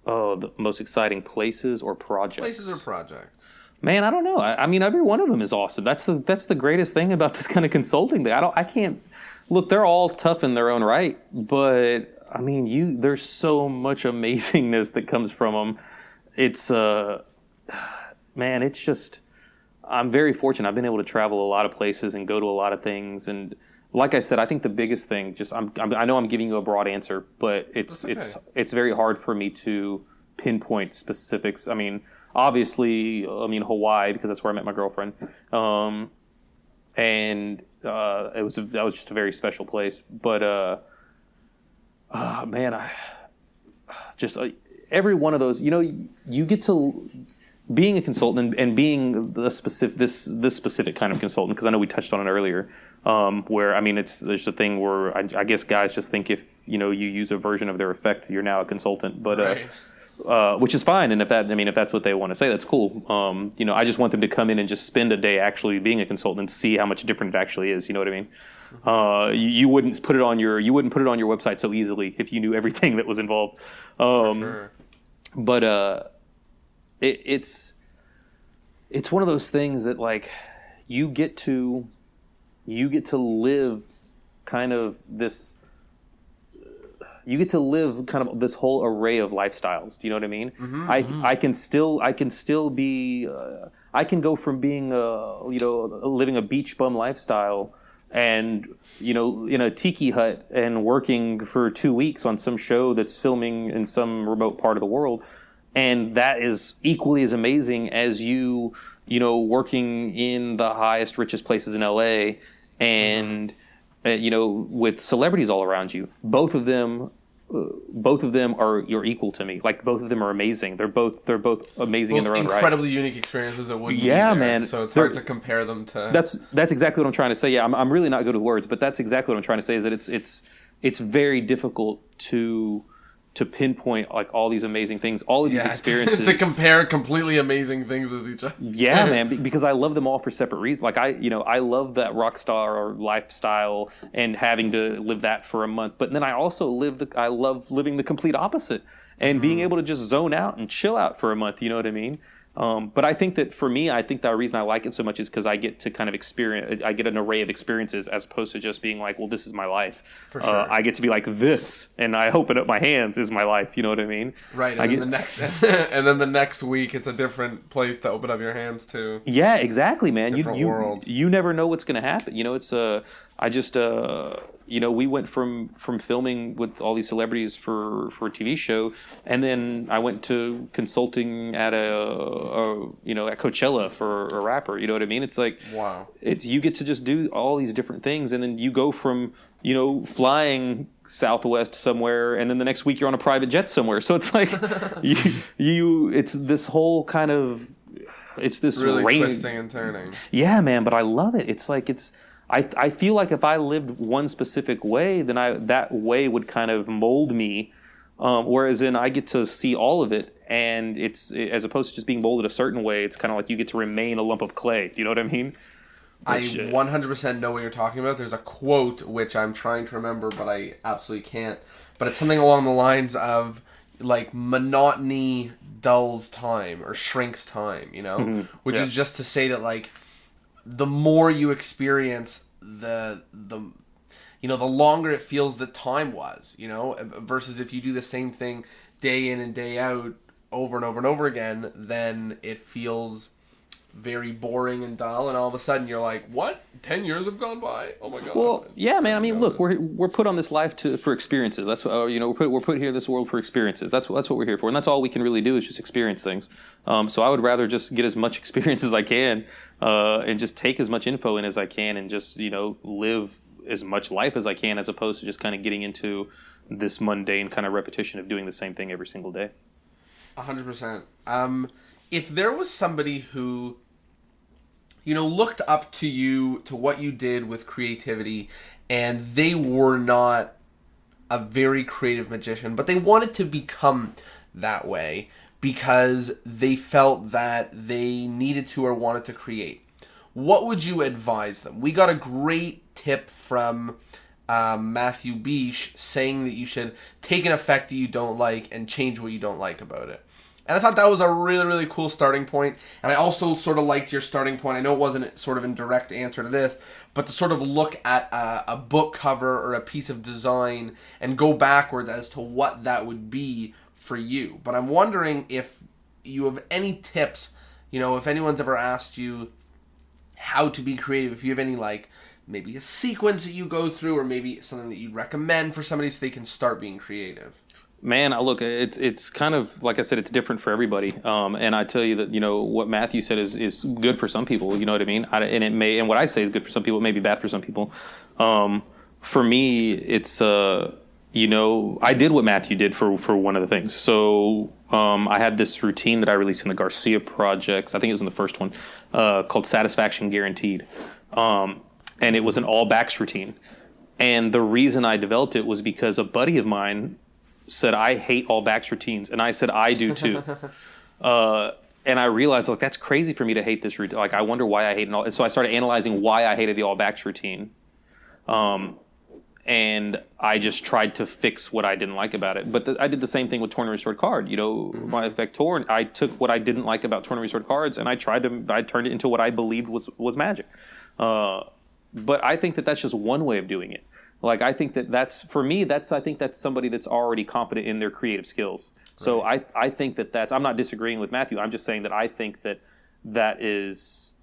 Oh, the most exciting places or projects? Places or projects. Man, I don't know. I mean, every one of them is awesome. That's the greatest thing about this kind of consulting thing. I can't look. They're all tough in their own right, but I mean, there's so much amazingness that comes from them. It's man, it's just. I'm very fortunate. I've been able to travel a lot of places and go to a lot of things. And like I said, I think the biggest thing, I know I'm giving you a broad answer, but it's very hard for me to pinpoint specifics. I mean. Obviously, Hawaii, because that's where I met my girlfriend, and that was just a very special place. But man, every one of those, you get to being a consultant and being this specific kind of consultant. Because I know we touched on it earlier, where there's a thing where I guess guys just think if you use a version of their effect, you're now a consultant, but. Right. Which is fine, and if that's what they want to say, that's cool. I just want them to come in and just spend a day actually being a consultant and see how much different it actually is. You know what I mean? You wouldn't put it on your website so easily if you knew everything that was involved. For sure. But it's one of those things that like you get to live kind of this. You get to live kind of this whole array of lifestyles. Do you know what I mean? Mm-hmm. I can still be. I can go from being living a beach bum lifestyle, and in a tiki hut and working for 2 weeks on some show that's filming in some remote part of the world, and that is equally as amazing as working in the highest, richest places in LA, and. With celebrities all around you, both of them are you're equal to me. Like both of them are amazing. They're both amazing in their own right. Incredibly unique experiences that wouldn't be there, man. So it's hard to compare them to. That's exactly what I'm trying to say. Yeah, I'm really not good with words, but that's exactly what I'm trying to say. Is that it's very difficult to pinpoint like all these amazing things, all of these experiences. To compare completely amazing things with each other. Yeah, man, because I love them all for separate reasons. Like I love that rock star lifestyle and having to live that for a month. But then I also love living the complete opposite and being able to just zone out and chill out for a month. You know what I mean? But I think that for me, the reason I like it so much is because I get to kind of experience. I get an array of experiences as opposed to just being like, well, this is my life. For sure. I get to be like this, and I open up my hands is my life. You know what I mean? Right. And then the next week, it's a different place to open up your hands to. Yeah, exactly, man. World. You never know what's going to happen. It's we went from filming with all these celebrities for a TV show, and then I went to consulting at at Coachella for a rapper. You know what I mean? It's like, wow. You get to just do all these different things, and then you go from flying Southwest somewhere, and then the next week you're on a private jet somewhere. So it's like it's this whole kind of it's this really rain. twisting and turning. Yeah, man, but I love it. It's like I feel like if I lived one specific way, then that way would kind of mold me. Whereas then I get to see all of it, and it's as opposed to just being molded a certain way, it's kind of like you get to remain a lump of clay. Do you know what I mean? I 100% know what you're talking about. There's a quote which I'm trying to remember, but I absolutely can't. But it's something along the lines of like monotony dulls time or shrinks time, you know? Mm-hmm. Which is just to say that like the more you experience the longer it feels that time was, you know, versus if you do the same thing day in and day out over and over and over again, then it feels very boring and dull, and all of a sudden you're like, what? 10 years have gone by? Oh my god. Well, yeah, man. I mean, look, we're put on this life for experiences. That's what, we're put here in this world for experiences. That's what we're here for, and that's all we can really do is just experience things. So I would rather just get as much experience as I can, and just take as much info in as I can, and just live as much life as I can, as opposed to just kind of getting into this mundane kind of repetition of doing the same thing every single day. 100%. If there was somebody who, looked up to you, to what you did with creativity, and they were not a very creative magician, but they wanted to become that way because they felt that they needed to or wanted to create, what would you advise them? We got a great tip from Matthew Bish saying that you should take an effect that you don't like and change what you don't like about it. And I thought that was a really, really cool starting point. And I also sort of liked your starting point. I know it wasn't sort of in direct answer to this, but to sort of look at a book cover or a piece of design and go backwards as to what that would be for you. But I'm wondering if you have any tips, if anyone's ever asked you how to be creative, if you have any, like, maybe a sequence that you go through or maybe something that you'd recommend for somebody so they can start being creative. Man, look, it's kind of, like I said, it's different for everybody. And I tell you that, what Matthew said is good for some people, you know what I mean? And what I say is good for some people, it may be bad for some people. For me, it's, I did what Matthew did for one of the things. So I had this routine that I released in the Garcia project, I think it was in the first one, called Satisfaction Guaranteed. And it was an all backs routine. And the reason I developed it was because a buddy of mine said, I hate all backs routines. And I said, I do too. And I realized, like, that's crazy for me to hate this routine. Like, I wonder why I hate it all. And so I started analyzing why I hated the all backs routine. And I just tried to fix what I didn't like about it. But I did the same thing with Torn and Restored Card. My Vector, I took what I didn't like about Torn and Restored Cards and I turned it into what I believed was magic. But I think that that's just one way of doing it. Like, I think that's somebody that's already confident in their creative skills. So right. I think that's, I'm not disagreeing with Matthew. I'm just saying that I think that is,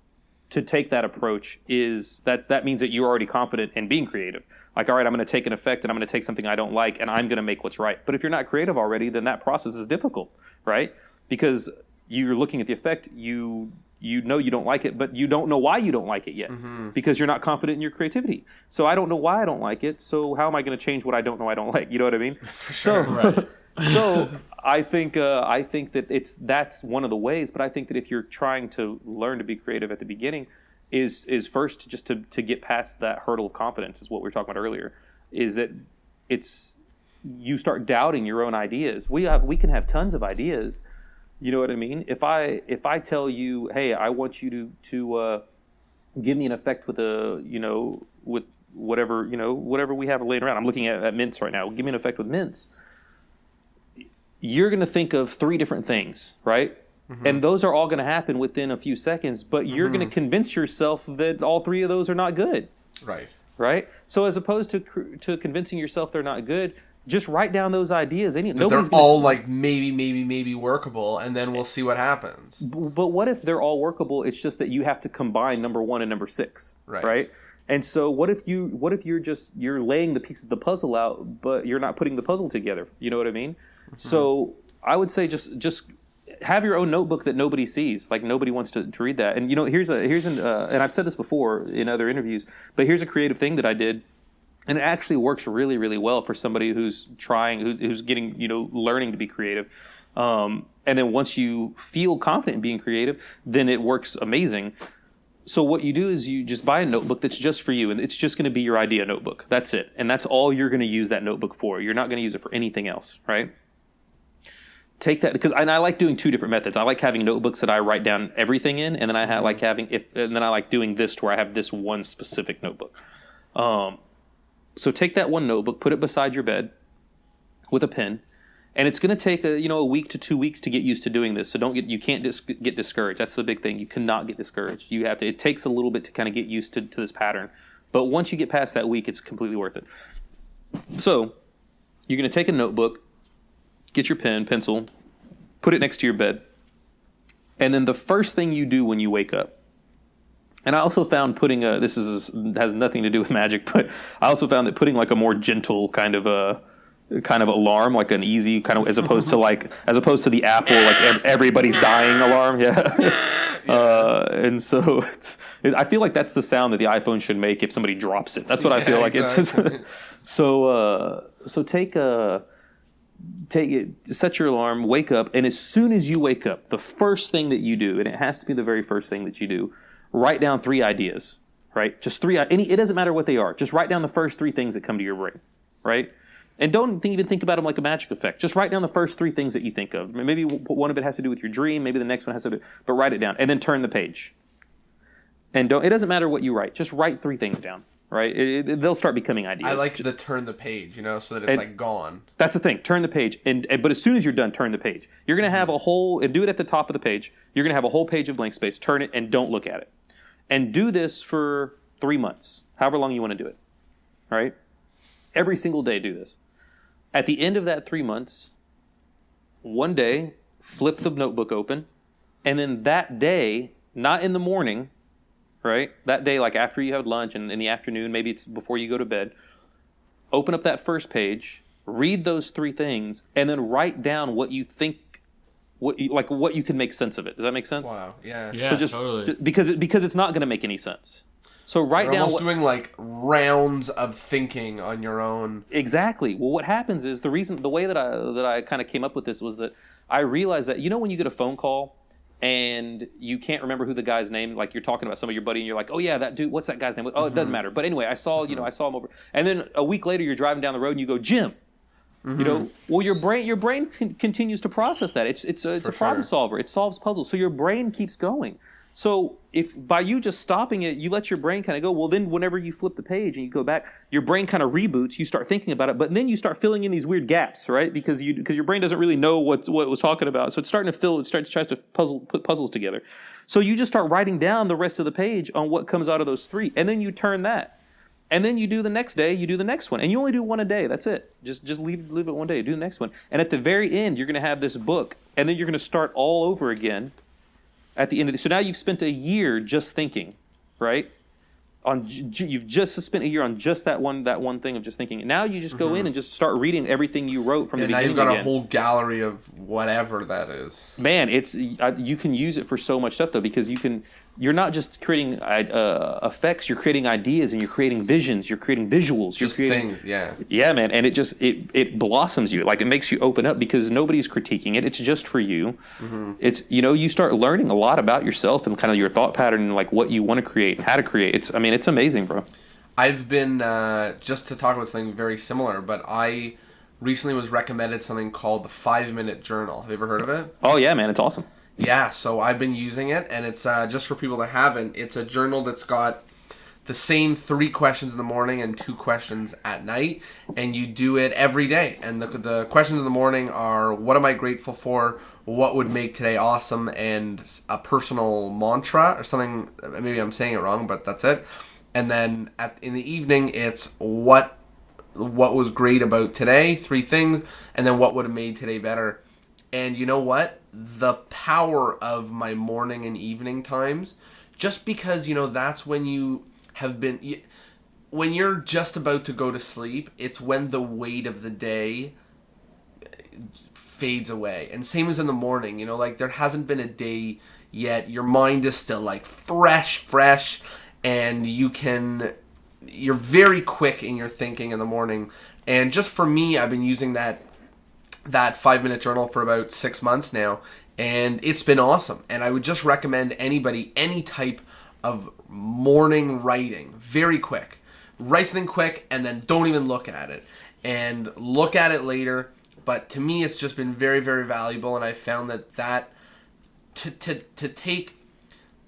to take that approach is, that means that you're already confident in being creative. Like, all right, I'm going to take an effect and I'm going to take something I don't like and I'm going to make what's right. But if you're not creative already, then that process is difficult, right? Because you're looking at the effect, you know you don't like it, but you don't know why you don't like it yet, because you're not confident in your creativity. So I don't know why I don't like it, so how am I going to change what I don't know I don't like? You know what I mean? For sure. Right. So I think that that's one of the ways, but I think that if you're trying to learn to be creative at the beginning, is first just to get past that hurdle of confidence, is what we were talking about earlier, is that you start doubting your own ideas. We can have tons of ideas. You know what I mean? If I tell you, hey, I want you to give me an effect with with whatever we have laying around. I'm looking at mints right now. Give me an effect with mints. You're going to think of 3 different things, right? Mm-hmm. And those are all going to happen within a few seconds. But you're going to convince yourself that all 3 of those are not good. Right. Right. So as opposed to convincing yourself they're not good, just write down those ideas. They're all like maybe workable, and then we'll see what happens. But what if they're all workable? It's just that you have to combine number 1 and number 6, right? And so what if you're laying the pieces of the puzzle out, but you're not putting the puzzle together? You know what I mean? Mm-hmm. So I would say just have your own notebook that nobody sees. Like, nobody wants to read that. And here's and I've said this before in other interviews, but here's a creative thing that I did. And it actually works really, really well for somebody who's getting, learning to be creative. And then once you feel confident in being creative, then it works amazing. So what you do is you just buy a notebook that's just for you, and it's just going to be your idea notebook. That's it. And that's all you're going to use that notebook for. You're not going to use it for anything else, right? Take that, because I like doing two different methods. I like having notebooks that I write down everything in, and then I like doing this to where I have this one specific notebook. So take that one notebook, put it beside your bed with a pen, and it's going to take a week to 2 weeks to get used to doing this. So you can't get discouraged. That's the big thing. You cannot get discouraged. It takes a little bit to kind of get used to this pattern. But once you get past that week, it's completely worth it. So you're going to take a notebook, get your pen, pencil, put it next to your bed, and then the first thing you do when you wake up. And I also found putting has nothing to do with magic, but I also found that putting like a more gentle kind of alarm, like an easy kind of, as opposed to the Apple like everybody's dying alarm, and so I feel like that's the sound that the iPhone should make if somebody drops it. That's what I feel like. Exactly. So take it, set your alarm, wake up, and as soon as you wake up, the first thing that you do, and it has to be the very first thing that you do, write down 3 ideas, right? Just 3. It doesn't matter what they are. Just write down the first 3 things that come to your brain, right? And don't even think about them like a magic effect. Just write down the first 3 things that you think of. Maybe one of it has to do with your dream. Maybe the next one has to do, but write it down and then turn the page. And it doesn't matter what you write. Just write 3 things down, right? They'll start becoming ideas. I like the turn the page, so that it's like gone. That's the thing. Turn the page. But as soon as you're done, turn the page. You're going to have and do it at the top of the page. You're going to have a whole page of blank space. Turn it and don't look at it. And do this for 3 months, however long you want to do it, right? Every single day do this. At the end of that 3 months, one day, flip the notebook open, and then that day, not in the morning, right? That day, like after you have lunch and in the afternoon, maybe it's before you go to bed, open up that first page, read those 3 things, and then write down what you think, what you can make sense of it. Does that make sense? Wow, yeah. Yeah, so totally. Because it's not going to make any sense. So write down. Almost doing like rounds of thinking on your own. Exactly. Well, what happens is the way that I kind of came up with this was that I realized that when you get a phone call and you can't remember who the guy's name, like you're talking about some of your buddy and you're like, oh yeah, that dude, what's that guy's name? Oh, it doesn't matter. But anyway, I saw him over, and then a week later you're driving down the road and you go, Jim. Well, your brain continues to process that. It's a problem solver. It solves puzzles. So your brain keeps going. So if by you just stopping it, you let your brain kind of go, well, then whenever you flip the page and you go back, your brain kind of reboots. You start thinking about it, but then you start filling in these weird gaps, right? Because your brain doesn't really know what it was talking about. So it's starting to fill. It tries to put puzzles together. So you just start writing down the rest of the page on what comes out of those 3, and then you turn that. And then you do the next day, you do the next one. And you only do one a day. That's it. Just leave it one day. Do the next one. And at the very end, you're going to have this book. And then you're going to start all over again at the end of it. So now you've spent a year just thinking, right? You've just spent a year on just that one thing of just thinking. And now you just go in and just start reading everything you wrote from the beginning. And now you've got a whole gallery of whatever that is. Man, you can use it for so much stuff, though, because you're not just creating effects, you're creating ideas, and you're creating visions, you're creating visuals, you're creating things, yeah. Yeah, man, and it blossoms you. Like, it makes you open up because nobody's critiquing it. It's just for you. It's you start learning a lot about yourself and kind of your thought pattern and like what you want to create and how to create. It's amazing, bro. I've been just to talk about something very similar, but I recently was recommended something called the 5-minute journal. Have you ever heard of it? Oh yeah, man, it's awesome. Yeah, so I've been using it, and it's just for people that haven't. It's a journal that's got the same 3 questions in the morning and 2 questions at night, and you do it every day. And the questions in the morning are, what am I grateful for? What would make today awesome? And a personal mantra or something. Maybe I'm saying it wrong, but that's it. And then in the evening, it's what was great about today, 3 things, and then what would have made today better. And you know what? The power of my morning and evening times, just because, that's when you have been, when you're just about to go to sleep, it's when the weight of the day fades away. And same as in the morning, like there hasn't been a day yet. Your mind is still like fresh, and you're very quick in your thinking in the morning. And just for me, I've been using that that 5-minute journal for about 6 months now, and it's been awesome. And I would just recommend anybody, any type of morning writing, very quick. Write something quick and then don't even look at it. And look at it later. But to me, it's just been very, very valuable, and I found that to take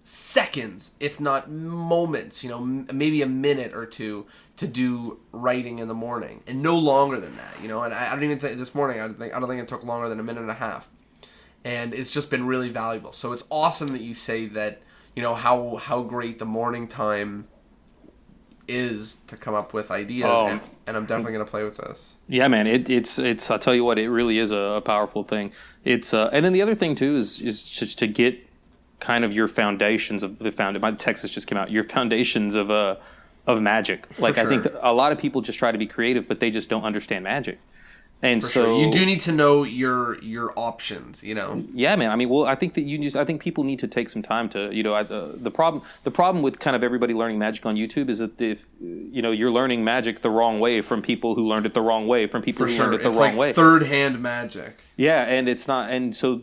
seconds, if not moments, maybe a minute or two to do writing in the morning, and no longer than that, And I don't even think this morning. I don't think it took longer than a minute and a half, and it's just been really valuable. So it's awesome that you say that. How great the morning time is to come up with ideas, and I'm definitely going to play with this. Yeah, man, it's I'll tell you what, it really is a powerful thing. It's and then the other thing too is just to get kind of your foundations of my text just came out. Your foundations of magic. Like, sure. I think a lot of people just try to be creative, but they just don't understand magic. And so you do need to know your options, Yeah, man. I mean, well, I think that I think people need to take some time to, the problem with kind of everybody learning magic on YouTube is that if you're learning magic the wrong way from people who learned it the wrong way from people who learned it the wrong way. It's like third-hand magic. Yeah, and it's not, and so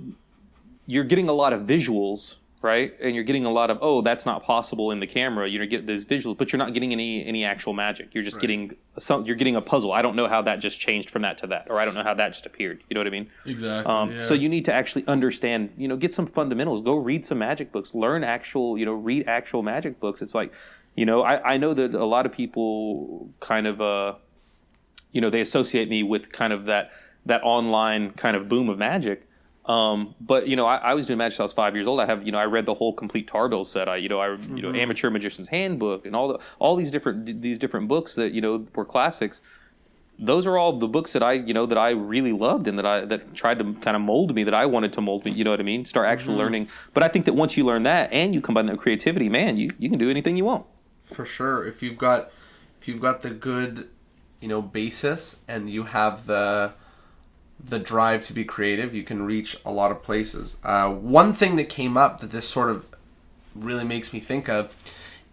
you're getting a lot of visuals. Right, and you're getting a lot of that's not possible in the camera. You get those visuals, but you're not getting any actual magic. You're just getting you're getting a puzzle. I don't know how that just changed from that to that, or I don't know how that just appeared. You know what I mean? Exactly. Yeah. So you need to actually understand. Get some fundamentals. Go read some magic books. Learn actual. Read actual magic books. It's like, I know that a lot of people kind of they associate me with kind of that online kind of boom of magic. But I was doing magic since I was 5 years old. I have I read the whole complete Tarbell set. Amateur Magician's Handbook and all these different books that were classics. Those are all the books that I really loved and that tried to kind of mold me, that I wanted to mold me. You know what I mean? Start actually learning. But I think that once you learn that and you combine that with creativity, man, you can do anything you want. For sure. If you've got the good basis and you have the drive to be creative, you can reach a lot of places. One thing that came up that this sort of really makes me think of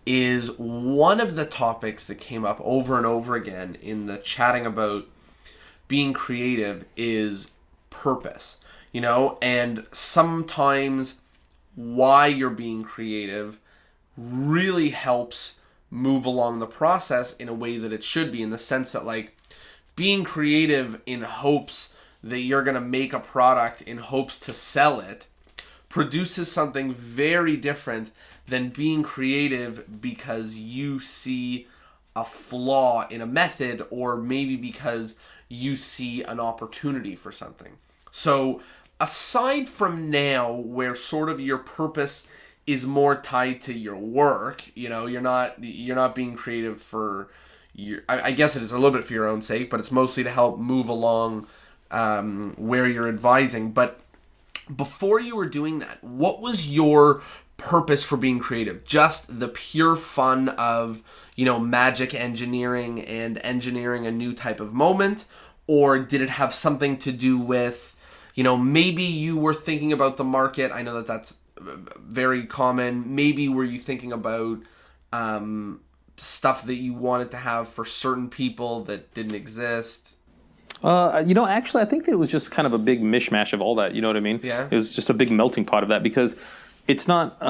is one of the topics that came up over and over again in the chatting about being creative is purpose, and sometimes why you're being creative really helps move along the process in a way that it should be, in the sense that, like, being creative in hopes that you're going to make a product in hopes to sell it produces something very different than being creative because you see a flaw in a method, or maybe because you see an opportunity for something. So aside from now, where sort of your purpose is more tied to your work, you're not being creative for I guess it is a little bit for your own sake, but it's mostly to help move along where you're advising. But before you were doing that, what was your purpose for being creative? Just the pure fun of, magic engineering and engineering a new type of moment? Or did it have something to do with, maybe you were thinking about the market? I know that that's very common. Maybe were you thinking about stuff that you wanted to have for certain people that didn't exist? Actually, I think it was just kind of a big mishmash of all that. You know what I mean? Yeah. It was just a big melting pot of that, because it's not.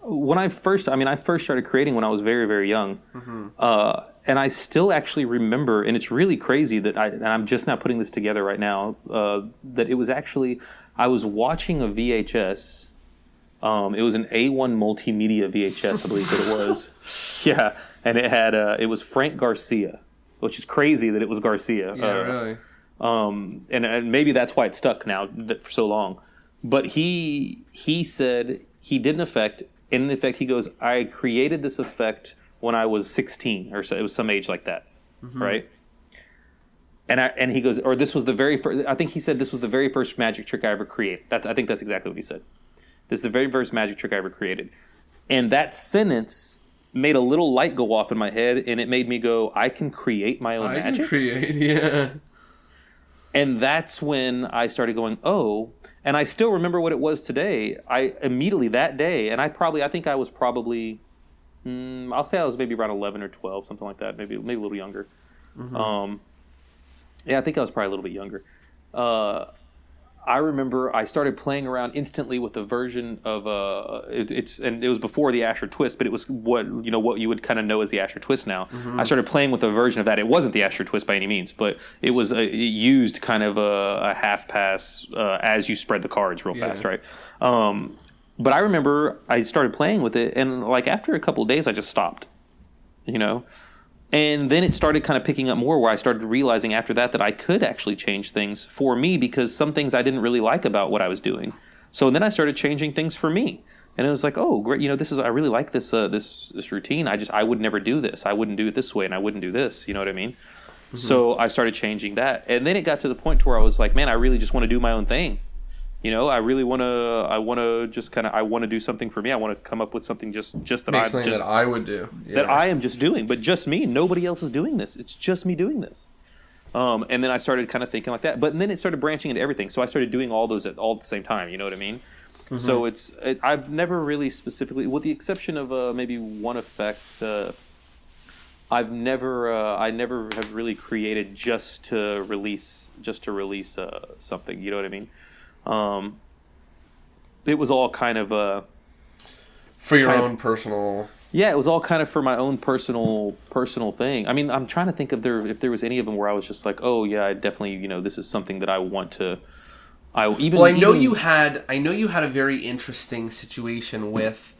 When I first started creating when I was very, very young, and I still actually remember, and it's really crazy that I'm just now putting this together right now. That it was actually, I was watching a VHS. It was an A1 multimedia VHS, I believe that it was. Yeah, and it was Frank Garcia. Which is crazy that it was Garcia. Yeah, really. And maybe that's why it stuck now for so long. But he said he did an effect. And in effect, he goes, I created this effect when I was 16, or so. It was some age like that, right? And he goes, or this was the very first. I think he said this was the very first magic trick I ever created. I think that's exactly what he said. This is the very first magic trick I ever created. And that sentence made a little light go off in my head, and it made me go, I can create my own magic? I can create, yeah. And that's when I started going, and I still remember what it was today. I immediately, that day, and I think I was probably, I'll say I was maybe around 11 or 12, something like that, maybe a little younger. Yeah, I think I was probably a little bit younger. I remember I started playing around instantly with a version of and it was before the Asher Twist, but it was what you would kind of know as the Asher Twist now. Mm-hmm. I started playing with a version of that. It wasn't the Asher Twist by any means, but it was it used kind of a half pass as you spread the cards real fast, right? But I remember I started playing with it, and like after a couple of days, I just stopped, And then it started kind of picking up more, where I started realizing after that I could actually change things for me, because some things I didn't really like about what I was doing. So then I started changing things for me, and it was like, oh, great, I really like this this routine. I would never do this. I wouldn't do it this way, and I wouldn't do this. You know what I mean? Mm-hmm. So I started changing that, and then it got to the point where I was like, man, I really just want to do my own thing. I really want to. I want to do something for me. I want to come up with something just that that I would do. Yeah. That I am just doing, but just me. Nobody else is doing this. It's just me doing this. And then I started kind of thinking like that. But then it started branching into everything. So I started doing all those all at the same time. You know what I mean? Mm-hmm. So I've never really specifically, with the exception of maybe one effect. I never have really created just to release something. You know what I mean? It was all kind of for your own personal. Yeah, it was all kind of for my own personal thing. I mean, I'm trying to think if there was any of them where I was just like, oh yeah, I definitely, this is something that I want to. You had a very interesting situation with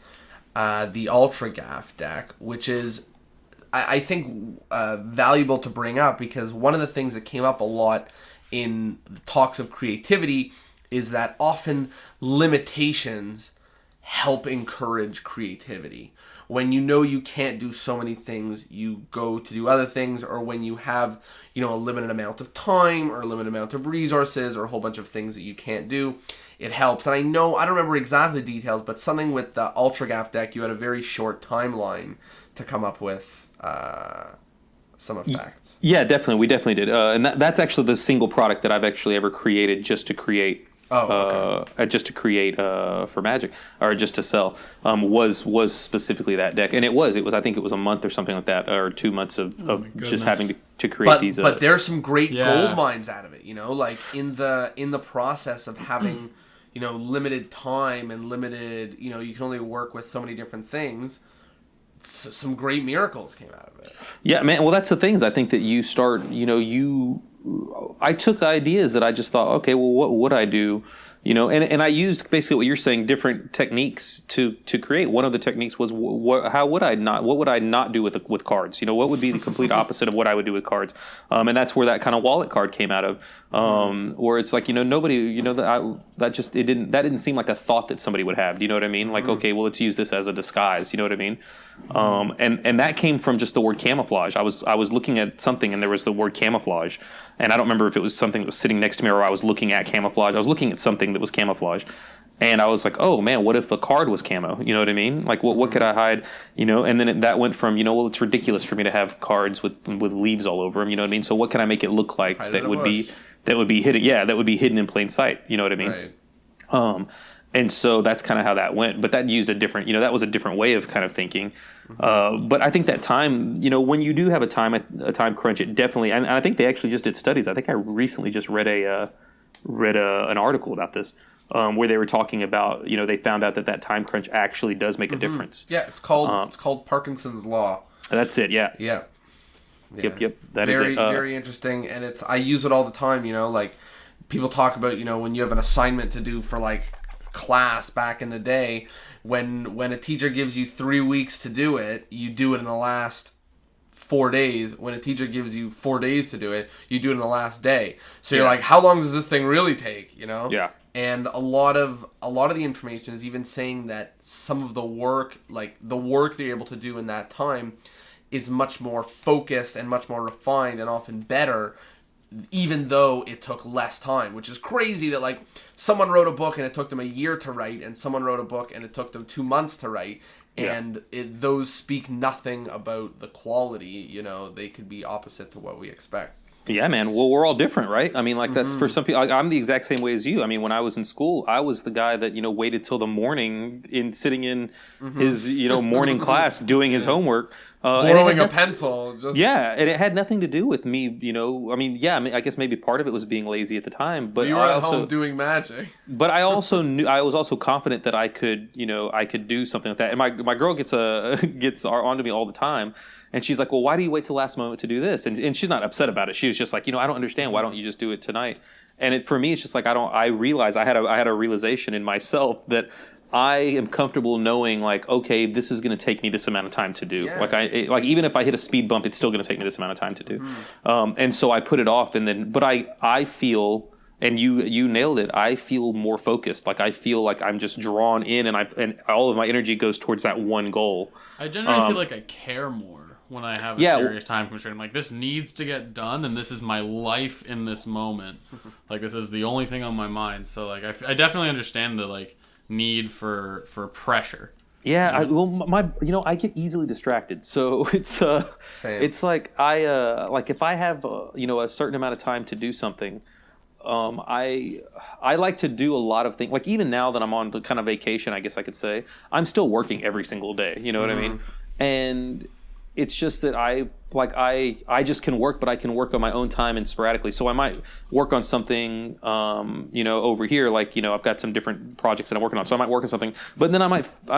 the Ultra Gaff deck, which is I think valuable to bring up, because one of the things that came up a lot in the talks of creativity is that often limitations help encourage creativity. When you can't do so many things, you go to do other things, or when you have, a limited amount of time or a limited amount of resources or a whole bunch of things that you can't do, it helps. And I don't remember exactly the details, but something with the Ultra Gaff deck, you had a very short timeline to come up with some effects. Yeah, definitely. We definitely did. And that's actually the single product that I've actually ever created just to create. Just to create for Magic, or just to sell, was specifically that deck, and it was I think it was a month or something like that, or 2 months of just having to create these. But there's some great gold mines out of it, like in the process of having limited time and limited, you can only work with so many different things. Some great miracles came out of it. Yeah, man. Well, that's the things I think that you start. I took ideas that I just thought, okay, well, what would I do? And I used basically what you're saying, different techniques to create. One of the techniques was what would I not do with cards? What would be the complete opposite of what I would do with cards? And that's where that kind of wallet card came out of, where it's like, nobody, that didn't seem like a thought that somebody would have. Do you know what I mean? Like, okay, well, let's use this as a disguise. You know what I mean? And that came from just the word camouflage. I was looking at something and there was the word camouflage, and I don't remember if it was something that was sitting next to me or I was looking at camouflage. I was looking at something that was camouflage, and I was like, oh man, what if a card was camo? You know what I mean? Like, what could I hide? And then that went from, well, it's ridiculous for me to have cards with leaves all over them. You know what I mean? So what can I make it look like that would be hidden? Yeah, that would be hidden in plain sight. You know what I mean? Right. And so that's kind of how that went. But that used a different, that was a different way of kind of thinking. But I think that time, when you do have a time crunch, it definitely, and I think they actually just did studies. I think I recently just read an article about this, where they were talking about, they found out that time crunch actually does make a difference. Yeah, it's called Parkinson's Law. That's it. Yeah. Yeah. Yep. That is it. Very interesting, and I use it all the time. Like people talk about, when you have an assignment to do for like class back in the day, when a teacher gives you 3 weeks to do it, you do it in the last 4 days. When a teacher gives you 4 days to do it, you do it in the last day. So you're like, how long does this thing really take? Yeah. And a lot of the information is even saying that some of the work, like the work they're able to do in that time, is much more focused and much more refined and often better, even though it took less time, which is crazy that like someone wrote a book and it took them a year to write, and someone wrote a book and it took them 2 months to write, and those speak nothing about the quality. They could be opposite to what we expect. Yeah, man. Well, we're all different, right? I mean, like that's for some people. I'm the exact same way as you. I mean, when I was in school, I was the guy that waited till the morning sitting in his morning class doing his homework. Borrowing a pencil. Yeah, and it had nothing to do with me, I guess maybe part of it was being lazy at the time. But you were at home doing magic. But I also knew, I was also confident that I could do something like that. And my girl gets onto me all the time. And she's like, well, why do you wait till the last moment to do this? And she's not upset about it. She was just like, I don't understand. Why don't you just do it tonight? And for me, it's just like, I realized I had a realization in myself that I am comfortable knowing, like, okay, this is going to take me this amount of time to do. Yeah. Like even if I hit a speed bump, it's still going to take me this amount of time to do. And so I put it off, but I feel, and you nailed it, I feel more focused. Like I feel like I'm just drawn in, and all of my energy goes towards that one goal. I generally feel like I care more when I have a serious time constraint. I'm like, this needs to get done, and this is my life in this moment. Like this is the only thing on my mind. So like I definitely understand the like need for pressure. Yeah, I get easily distracted, so it's like if I have a certain amount of time to do something, I like to do a lot of things. Like even now that I'm on the kind of vacation, I guess I could say, I'm still working every single day. You know what I mean? And it's just that I just can work, but I can work on my own time and sporadically. So I might work on something, over here. Like, I've got some different projects that I'm working on. So I might work on something, but then I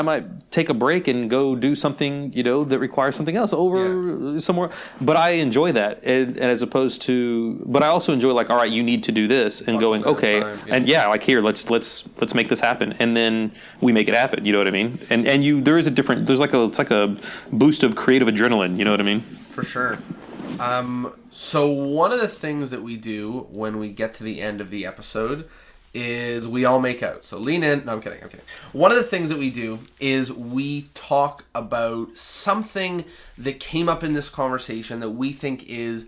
might take a break and go do something, that requires something else somewhere. But I enjoy that, and as opposed to, but I also enjoy like, all right, you need to do this, and going, okay, and like here, let's make this happen, and then we make it happen. You know what I mean? And there's like a boost of creative adrenaline. You know what I mean? For sure. So one of the things that we do when we get to the end of the episode is we all make out. So lean in. No, I'm kidding. One of the things that we do is we talk about something that came up in this conversation that we think is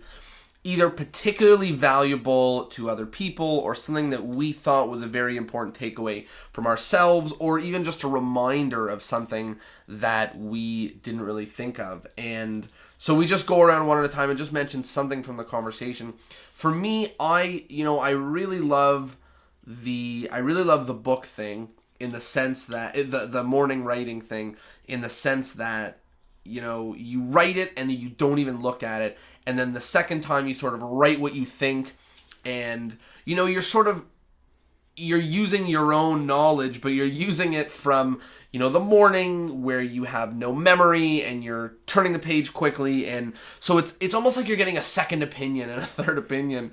either particularly valuable to other people or something that we thought was a very important takeaway from ourselves, or even just a reminder of something that we didn't really think of. And so we just go around one at a time and just mention something from the conversation. For me, I really love the book thing, in the sense that the morning writing thing, in the sense that you write it and then you don't even look at it, and then the second time you sort of write what you think, and you're using your own knowledge, but you're using it from the morning where you have no memory and you're turning the page quickly, and so it's almost like you're getting a second opinion and a third opinion,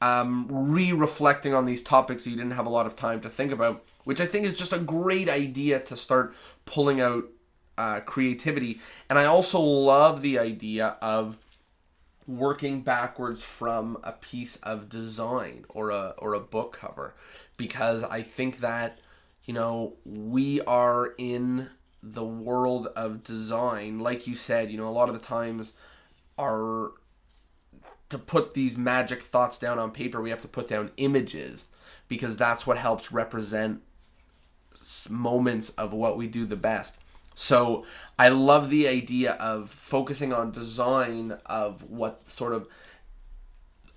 reflecting on these topics that you didn't have a lot of time to think about, which I think is just a great idea to start pulling out creativity. And I also love the idea of working backwards from a piece of design or a book cover, because I think that we are in the world of design. Like you said, a lot of the times to put these magic thoughts down on paper, we have to put down images, because that's what helps represent moments of what we do the best. So I love the idea of focusing on design of what sort of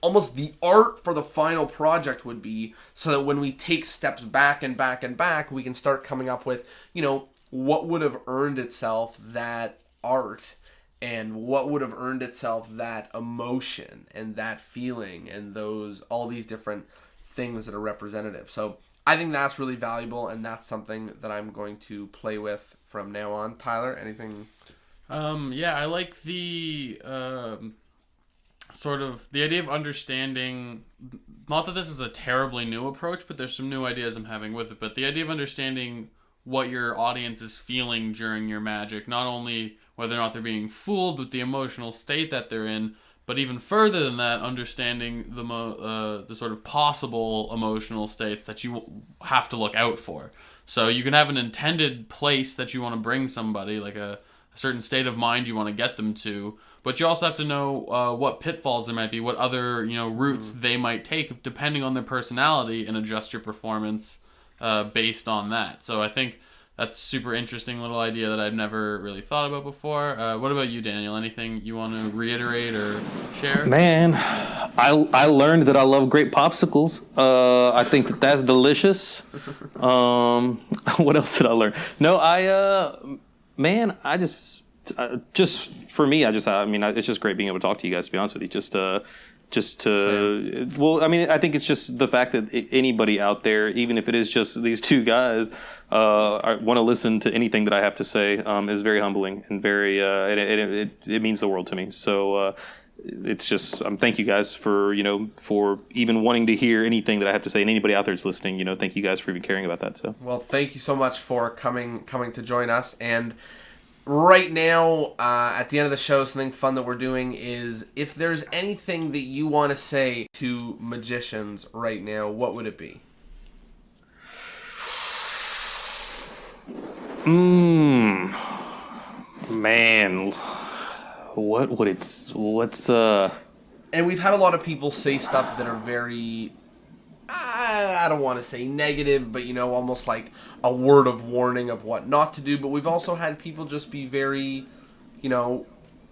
almost the art for the final project would be, so that when we take steps back and back and back, we can start coming up with, what would have earned itself that art, and what would have earned itself that emotion and that feeling, and all these different things that are representative. So I think that's really valuable, and that's something that I'm going to play with from now on. Tyler, anything? I like the sort of the idea of understanding, not that this is a terribly new approach, but there's some new ideas I'm having with it, but the idea of understanding what your audience is feeling during your magic, not only whether or not they're being fooled with the emotional state that they're in, but even further than that, understanding the sort of possible emotional states that you have to look out for. So you can have an intended place that you want to bring somebody, like a certain state of mind you want to get them to, but you also have to know what pitfalls there might be, what other routes they might take depending on their personality, and adjust your performance based on that. So I think that's a super interesting little idea that I've never really thought about before. What about you, Daniel? Anything you want to reiterate or share? Man, I learned that I love grape popsicles. I think that's delicious. What else did I learn? No, just for me, I mean, it's just great being able to talk to you guys. To be honest with you, well, I mean, I think it's just the fact that anybody out there, even if it is just these two guys, want to listen to anything that I have to say, is very humbling and very, it means the world to me. So, it's just, thank you guys for even wanting to hear anything that I have to say, and anybody out there that's listening, thank you guys for even caring about that. So, well, thank you so much for coming to join us. And right now, at the end of the show, something fun that we're doing is, if there's anything that you want to say to magicians right now, what would it be? Man, what's And we've had a lot of people say stuff that are very, I don't want to say negative, but almost like a word of warning of what not to do. But we've also had people just be very,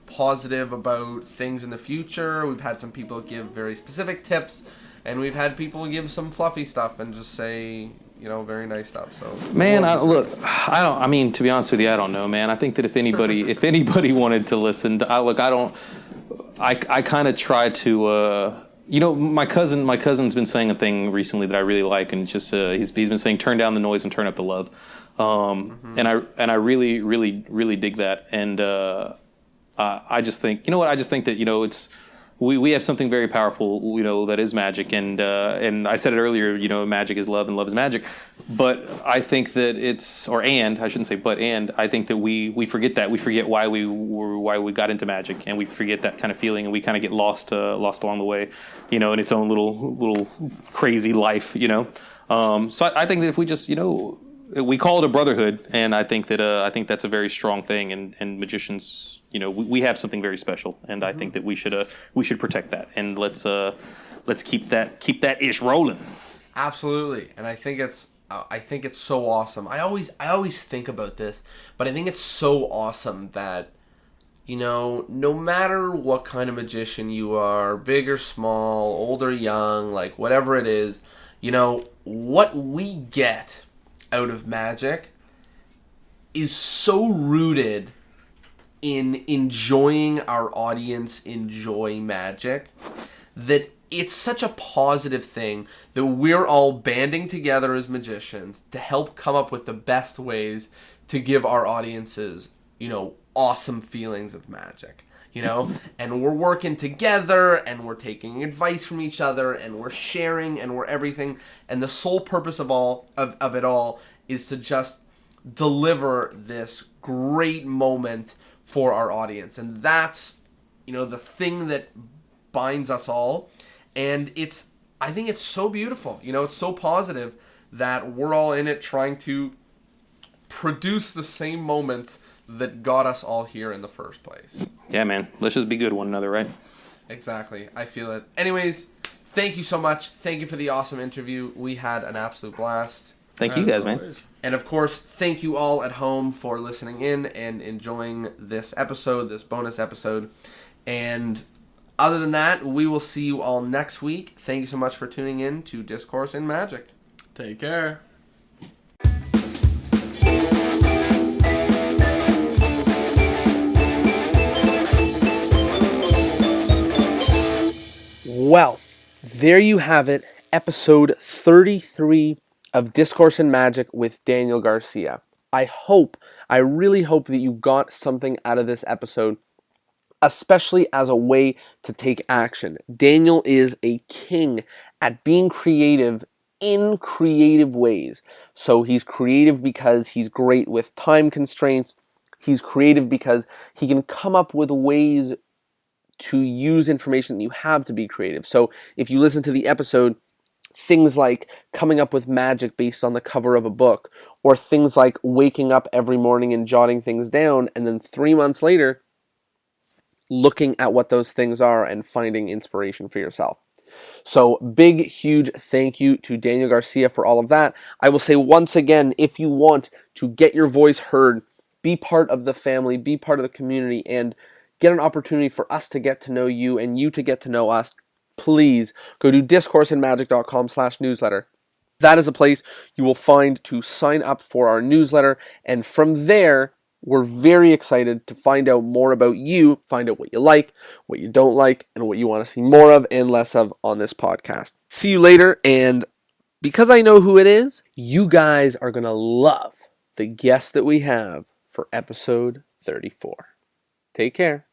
positive about things in the future. We've had some people give very specific tips, and we've had people give some fluffy stuff and just say, very nice stuff. So, man, I mean, to be honest with you, I don't know, man. I think that if anybody wanted to listen, I kind of try to, my cousin's been saying a thing recently that I really like, and just he's been saying, turn down the noise and turn up the love, and I really, really, really dig that, and I just think, I just think that it's. We have something very powerful, that is magic, and I said it earlier, magic is love and love is magic, but I think that I think that we forget that. We forget why we got into magic, and we forget that kind of feeling, and we kind of get lost along the way, in its own little crazy life, So I think that if we just, we call it a brotherhood, and I think that's a very strong thing, and magicians, we have something very special, and I think that we should protect that, and let's keep that ish rolling. Absolutely, and I think it's so awesome. I always think about this, but I think it's so awesome that no matter what kind of magician you are, big or small, old or young, like whatever it is, what we get out of magic is so rooted in enjoying our audience enjoy magic that it's such a positive thing that we're all banding together as magicians to help come up with the best ways to give our audiences, awesome feelings of magic. And we're working together, and we're taking advice from each other, and we're sharing, and we're everything. And the sole purpose of it all is to just deliver this great moment for our audience. And that's, the thing that binds us all. And I think it's so beautiful. It's so positive that we're all in it trying to produce the same moments that got us all here in the first place. Yeah, man. Let's just be good to one another, right? Exactly. I feel it. Anyways, thank you so much. Thank you for the awesome interview. We had an absolute blast. Thank you guys, man. And of course, thank you all at home for listening in and enjoying this bonus episode. And other than that, we will see you all next week. Thank you so much for tuning in to Discourse in Magic. Take care. Well, there you have it, episode 33 of Discourse in Magic with Daniel Garcia. I really hope that you got something out of this episode, especially as a way to take action. Daniel is a king at being creative in creative ways. So he's creative because he's great with time constraints. He's creative because he can come up with ways to use information that you have to be creative. So if you listen to the episode, things like coming up with magic based on the cover of a book, or things like waking up every morning and jotting things down, and then 3 months later, looking at what those things are and finding inspiration for yourself. So big, huge thank you to Daniel Garcia for all of that. I will say once again, if you want to get your voice heard, be part of the family, be part of the community, and get an opportunity for us to get to know you and you to get to know us, please go to discourseinmagic.com/newsletter. That is a place you will find to sign up for our newsletter, and from there, We're very excited to find out more about you, find out what you like, what you don't like, and what you want to see more of and less of on this podcast. See you later, and because I know who it is, you guys are going to love the guest that we have for episode 34. Take care.